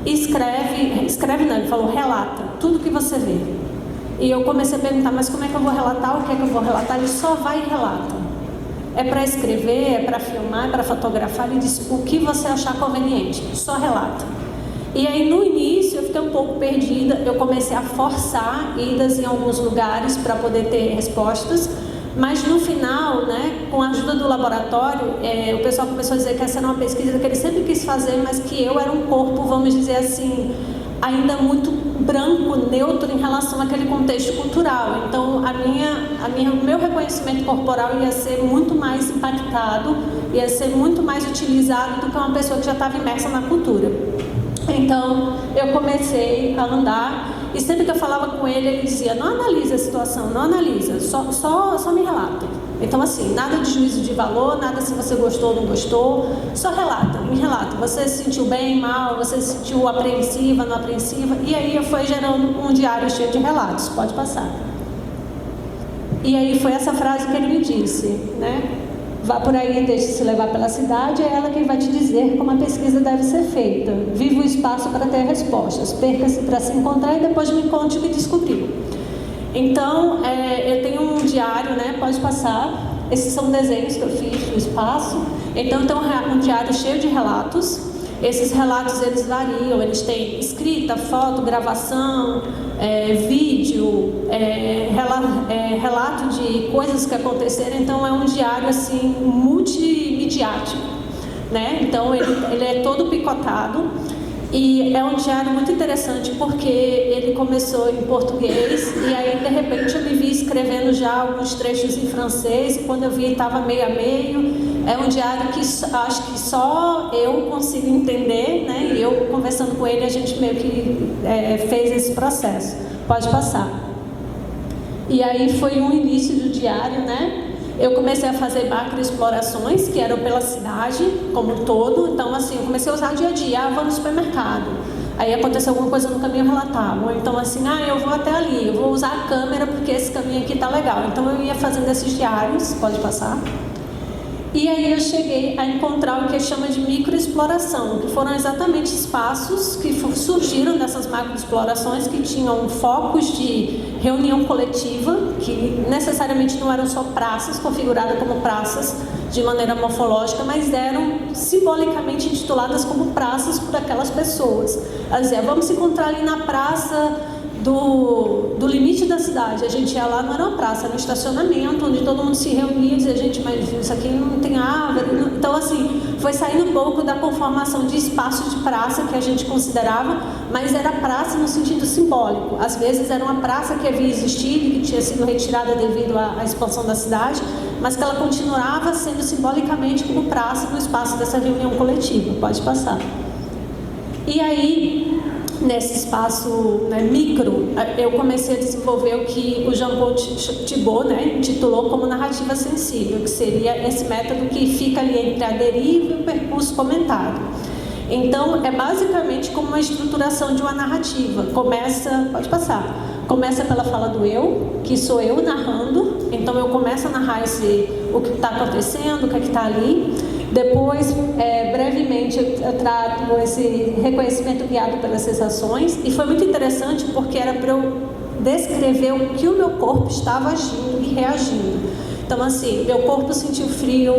escreve não, ele falou, relata tudo que você vê. E eu comecei a perguntar, mas como é que eu vou relatar, o que é que eu vou relatar? Ele só vai e relata. É para escrever, é para filmar, é para fotografar. Ele disse, o que você achar conveniente, só relata. E aí no início eu fiquei um pouco perdida, eu comecei a forçar idas em alguns lugares para poder ter respostas, mas no final, né, com a ajuda do laboratório, o pessoal começou a dizer que essa era uma pesquisa que ele sempre quis fazer, mas que eu era um corpo, vamos dizer assim, ainda muito branco, neutro em relação àquele contexto cultural. Então, o meu reconhecimento corporal ia ser muito mais impactado, ia ser muito mais utilizado do que uma pessoa que já estava imersa na cultura. Então, eu comecei a andar, e sempre que eu falava com ele, ele dizia, não analisa a situação, não analisa, só me relata. Então assim, nada de juízo de valor, nada se você gostou ou não gostou, só me relata. Você se sentiu bem, mal, você se sentiu apreensiva, não apreensiva, e aí foi gerando um diário cheio de relatos, pode passar. E aí foi essa frase que ele me disse, né? Vá por aí, deixe-se levar pela cidade, é ela quem vai te dizer como a pesquisa deve ser feita. Viva o espaço para ter respostas, perca-se para se encontrar e depois me conte o que descobriu. Então, eu tenho um diário, né? Pode passar. Esses são desenhos que eu fiz do espaço. Então, tem um diário cheio de relatos. Esses relatos, eles variam. Eles têm escrita, foto, gravação, vídeo, relato de coisas que aconteceram. Então, é um diário, assim, multimediático, né? Então, ele é todo picotado. E é um diário muito interessante porque ele começou em português e aí de repente eu me vi escrevendo já alguns trechos em francês e quando eu vi estava meio a meio. É um diário que acho que só eu consigo entender, né? E eu conversando com ele a gente meio que fez esse processo. Pode passar. E aí foi um início do diário, né? Eu comecei a fazer macroexplorações, que eram pela cidade como um todo. Então, assim, eu comecei a usar dia a dia. Vou no supermercado. Aí aconteceu alguma coisa no caminho, eu relatava. Ou então, assim, eu vou até ali. Eu vou usar a câmera porque esse caminho aqui tá legal. Então, eu ia fazendo esses diários. Pode passar. E aí eu cheguei a encontrar o que chama de microexploração, que foram exatamente espaços que surgiram dessas macroexplorações que tinham focos de reunião coletiva, que necessariamente não eram só praças, configuradas como praças de maneira morfológica, mas eram simbolicamente intituladas como praças por aquelas pessoas. Elas diziam, vamos se encontrar ali na praça do do limite da cidade. A gente ia lá, não era uma praça, era um estacionamento, onde todo mundo se reunia e dizia, gente, mas isso aqui não tem árvore. Então, assim, foi saindo um pouco da conformação de espaço de praça que a gente considerava, mas era praça no sentido simbólico. Às vezes era uma praça que havia existido e que tinha sido retirada devido à expansão da cidade, mas que ela continuava sendo simbolicamente como praça no espaço dessa reunião coletiva. Pode passar. E aí, nesse espaço, né, micro, eu comecei a desenvolver o que o Jean-Paul Thibault, né, intitulou como narrativa sensível, que seria esse método que fica ali entre a deriva e o percurso comentado. Então, é basicamente como uma estruturação de uma narrativa. Pode passar, começa pela fala do eu, que sou eu narrando. Então, eu começo a narrar o que está acontecendo, o que é que está ali. Depois, brevemente, eu trato esse reconhecimento guiado pelas sensações. E foi muito interessante porque era para eu descrever o que o meu corpo estava agindo e reagindo. Então, assim, meu corpo sentiu frio,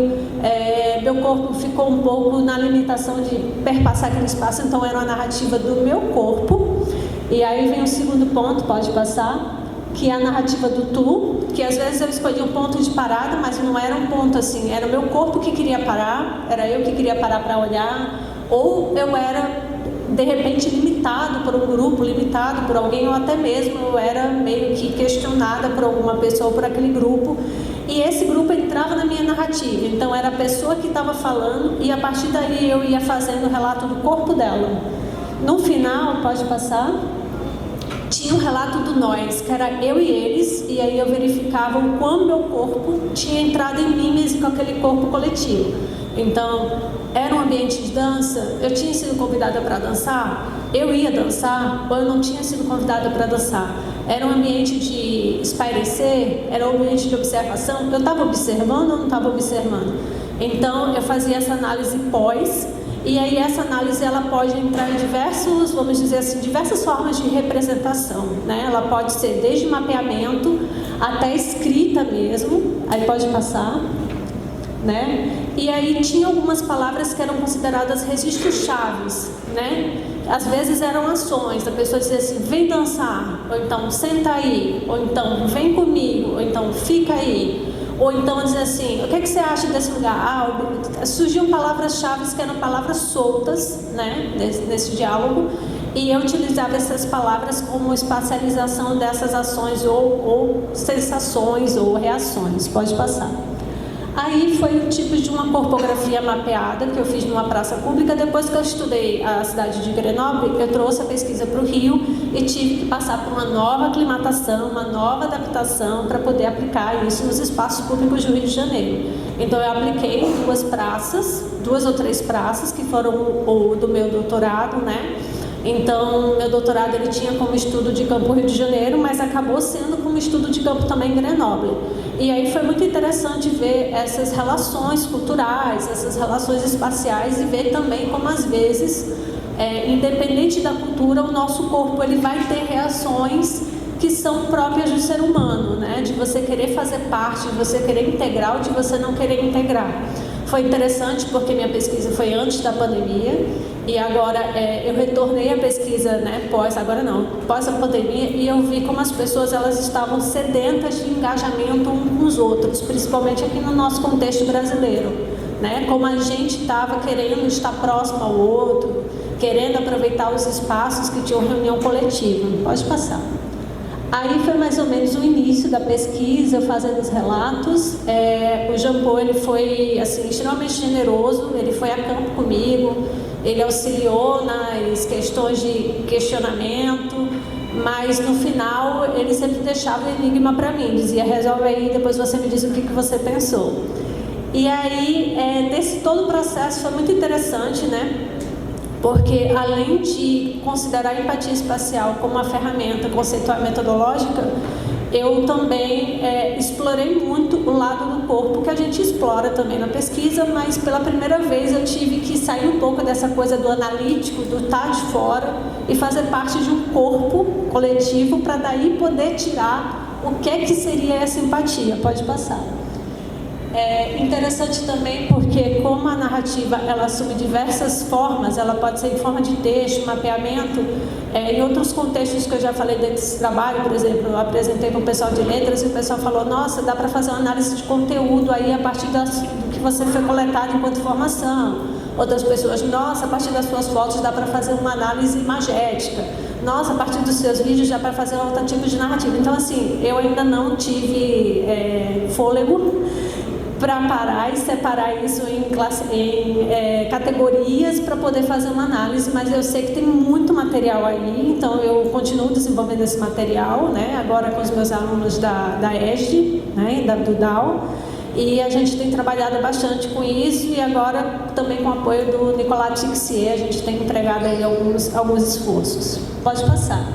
meu corpo ficou um pouco na limitação de perpassar aquele espaço, então era uma narrativa do meu corpo. E aí vem o segundo ponto, pode passar, que é a narrativa do tu, que às vezes eu escolhi um ponto de parada, mas não era um ponto assim, era o meu corpo que queria parar, era eu que queria parar para olhar, ou eu era de repente limitado por um grupo, limitado por alguém, ou até mesmo eu era meio que questionada por alguma pessoa, por aquele grupo, e esse grupo entrava na minha narrativa. Então era a pessoa que estava falando e a partir daí eu ia fazendo o relato do corpo dela. No final, pode passar, tinha um relato do nós, que era eu e eles, e aí eu verificava o quão meu corpo tinha entrado em mímese com aquele corpo coletivo. Então, era um ambiente de dança, eu tinha sido convidada para dançar, eu ia dançar, ou eu não tinha sido convidada para dançar. Era um ambiente de espairecer, era um ambiente de observação, eu estava observando ou não estava observando? Então, eu fazia essa análise pós, e aí essa análise ela pode entrar em diversos, vamos dizer assim, diversas formas de representação, né? Ela pode ser desde mapeamento até escrita mesmo, aí pode passar, né? E aí tinha algumas palavras que eram consideradas registros chaves, né? Às vezes eram ações, a pessoa dizia assim, vem dançar, ou então senta aí, ou então vem comigo, ou então fica aí, ou então dizer assim, o que é que você acha desse lugar? Surgiam palavras-chave que eram palavras soltas, né, nesse diálogo, e eu utilizava essas palavras como espacialização dessas ações ou sensações ou reações. Pode passar. Aí foi o tipo de uma corpografia mapeada que eu fiz numa praça pública. Depois que eu estudei a cidade de Grenoble, eu trouxe a pesquisa para o Rio e tive que passar por uma nova aclimatação, uma nova adaptação para poder aplicar isso nos espaços públicos do Rio de Janeiro. Então eu apliquei em duas ou três praças, que foram o do meu doutorado, né? Então, meu doutorado ele tinha como estudo de campo Rio de Janeiro, mas acabou sendo como estudo de campo também Grenoble. E aí foi muito interessante ver essas relações culturais, essas relações espaciais e ver também como às vezes, independente da cultura, o nosso corpo ele vai ter reações que são próprias do ser humano, né? De você querer fazer parte, de você querer integrar ou de você não querer integrar. Foi interessante porque minha pesquisa foi antes da pandemia e agora eu retornei à pesquisa, né, pós a pandemia, e eu vi como as pessoas elas estavam sedentas de engajamento uns com os outros, principalmente aqui no nosso contexto brasileiro, né, como a gente estava querendo estar próximo ao outro, querendo aproveitar os espaços que tinham reunião coletiva. Pode passar. Aí foi mais ou menos o início da pesquisa, fazendo os relatos. O Jean-Paul ele foi assim, extremamente generoso, ele foi a campo comigo, ele auxiliou nas questões de questionamento, mas no final ele sempre deixava o enigma para mim, dizia, resolve aí, depois você me diz o que você pensou. E aí, nesse todo o processo foi muito interessante, né? Porque além de considerar a empatia espacial como uma ferramenta conceitual e metodológica, eu também explorei muito o lado do corpo, que a gente explora também na pesquisa, mas pela primeira vez eu tive que sair um pouco dessa coisa do analítico, do estar de fora e fazer parte de um corpo coletivo para daí poder tirar o que é que seria essa empatia. Pode passar. Interessante também porque como a narrativa ela assume diversas formas, ela pode ser em forma de texto, mapeamento, em outros contextos que eu já falei desse trabalho, por exemplo, eu apresentei para o pessoal de letras e o pessoal falou, nossa, dá para fazer uma análise de conteúdo aí a partir do que você foi coletado enquanto informação. Outras pessoas, nossa, a partir das suas fotos dá para fazer uma análise imagética. Nossa, a partir dos seus vídeos dá para fazer outro tipo de narrativa. Então, assim, eu ainda não tive fôlego para parar e separar isso em categorias para poder fazer uma análise, mas eu sei que tem muito material aí, então eu continuo desenvolvendo esse material, né, agora com os meus alunos da ESD, né, da Dudal, e a gente tem trabalhado bastante com isso e agora também com o apoio do Nicolas Tixier, a gente tem empregado aí alguns esforços. Pode passar.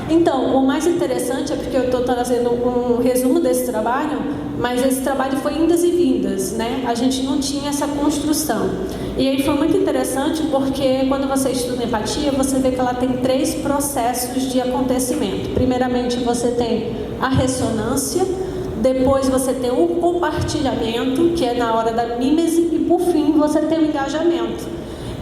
Então, o mais interessante é porque eu estou trazendo um resumo desse trabalho, mas esse trabalho foi indas e vindas, né? A gente não tinha essa construção. E aí foi muito interessante porque quando você estuda empatia, você vê que ela tem 3 processos de acontecimento. Primeiramente, você tem a ressonância, depois você tem o compartilhamento, que é na hora da mímese, e por fim você tem o engajamento.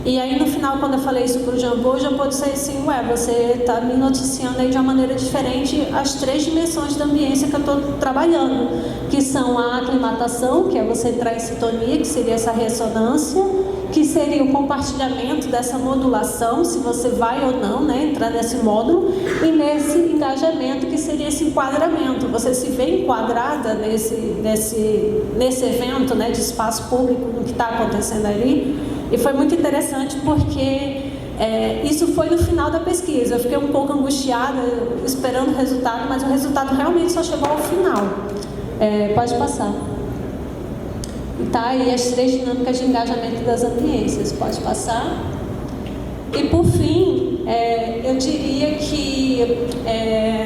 E aí no final, quando eu falei isso para o Jambô disse assim, você está me noticiando aí de uma maneira diferente as 3 dimensões da ambiência que eu estou trabalhando, que são a aclimatação, que é você entrar em sintonia, que seria essa ressonância, que seria o compartilhamento dessa modulação, se você vai ou não, né, entrar nesse módulo, e nesse engajamento, que seria esse enquadramento. Você se vê enquadrada nesse evento, né, de espaço público, no que está acontecendo ali. E foi muito interessante porque isso foi no final da pesquisa. Eu fiquei um pouco angustiada, esperando o resultado, mas o resultado realmente só chegou ao final. Pode passar. E tá aí as 3 dinâmicas de engajamento das ambiências. Pode passar. E por fim, eu diria que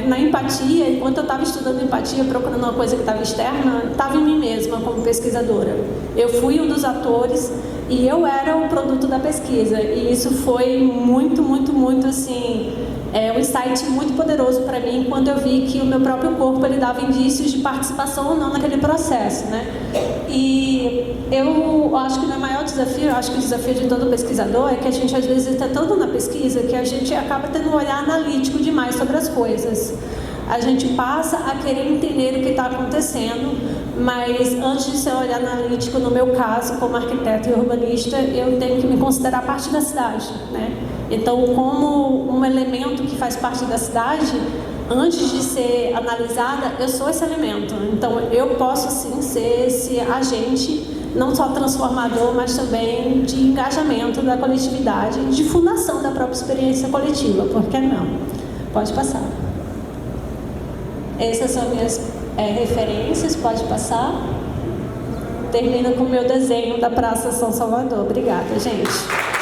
na empatia, enquanto eu estava estudando empatia, procurando uma coisa que estava externa, estava em mim mesma como pesquisadora. Eu fui um dos atores e eu era o produto da pesquisa. E isso foi muito, muito, muito assim, um insight muito poderoso para mim quando eu vi que o meu próprio corpo ele dava indícios de participação ou não naquele processo, né? E eu acho que o meu maior desafio, eu acho que o desafio de todo pesquisador é que a gente às vezes está tanto na pesquisa que a gente acaba tendo um olhar analítico demais sobre as coisas. A gente passa a querer entender o que está acontecendo, mas antes de ser um olhar analítico, no meu caso, como arquiteto e urbanista, eu tenho que me considerar parte da cidade, né? Então, como um elemento que faz parte da cidade, antes de ser analisada, eu sou esse elemento. Então, eu posso sim ser esse agente, não só transformador, mas também de engajamento da coletividade, de fundação da própria experiência coletiva. Por que não? Pode passar. Essas são minhas referências, pode passar. Termino com o meu desenho da Praça São Salvador. Obrigada, gente.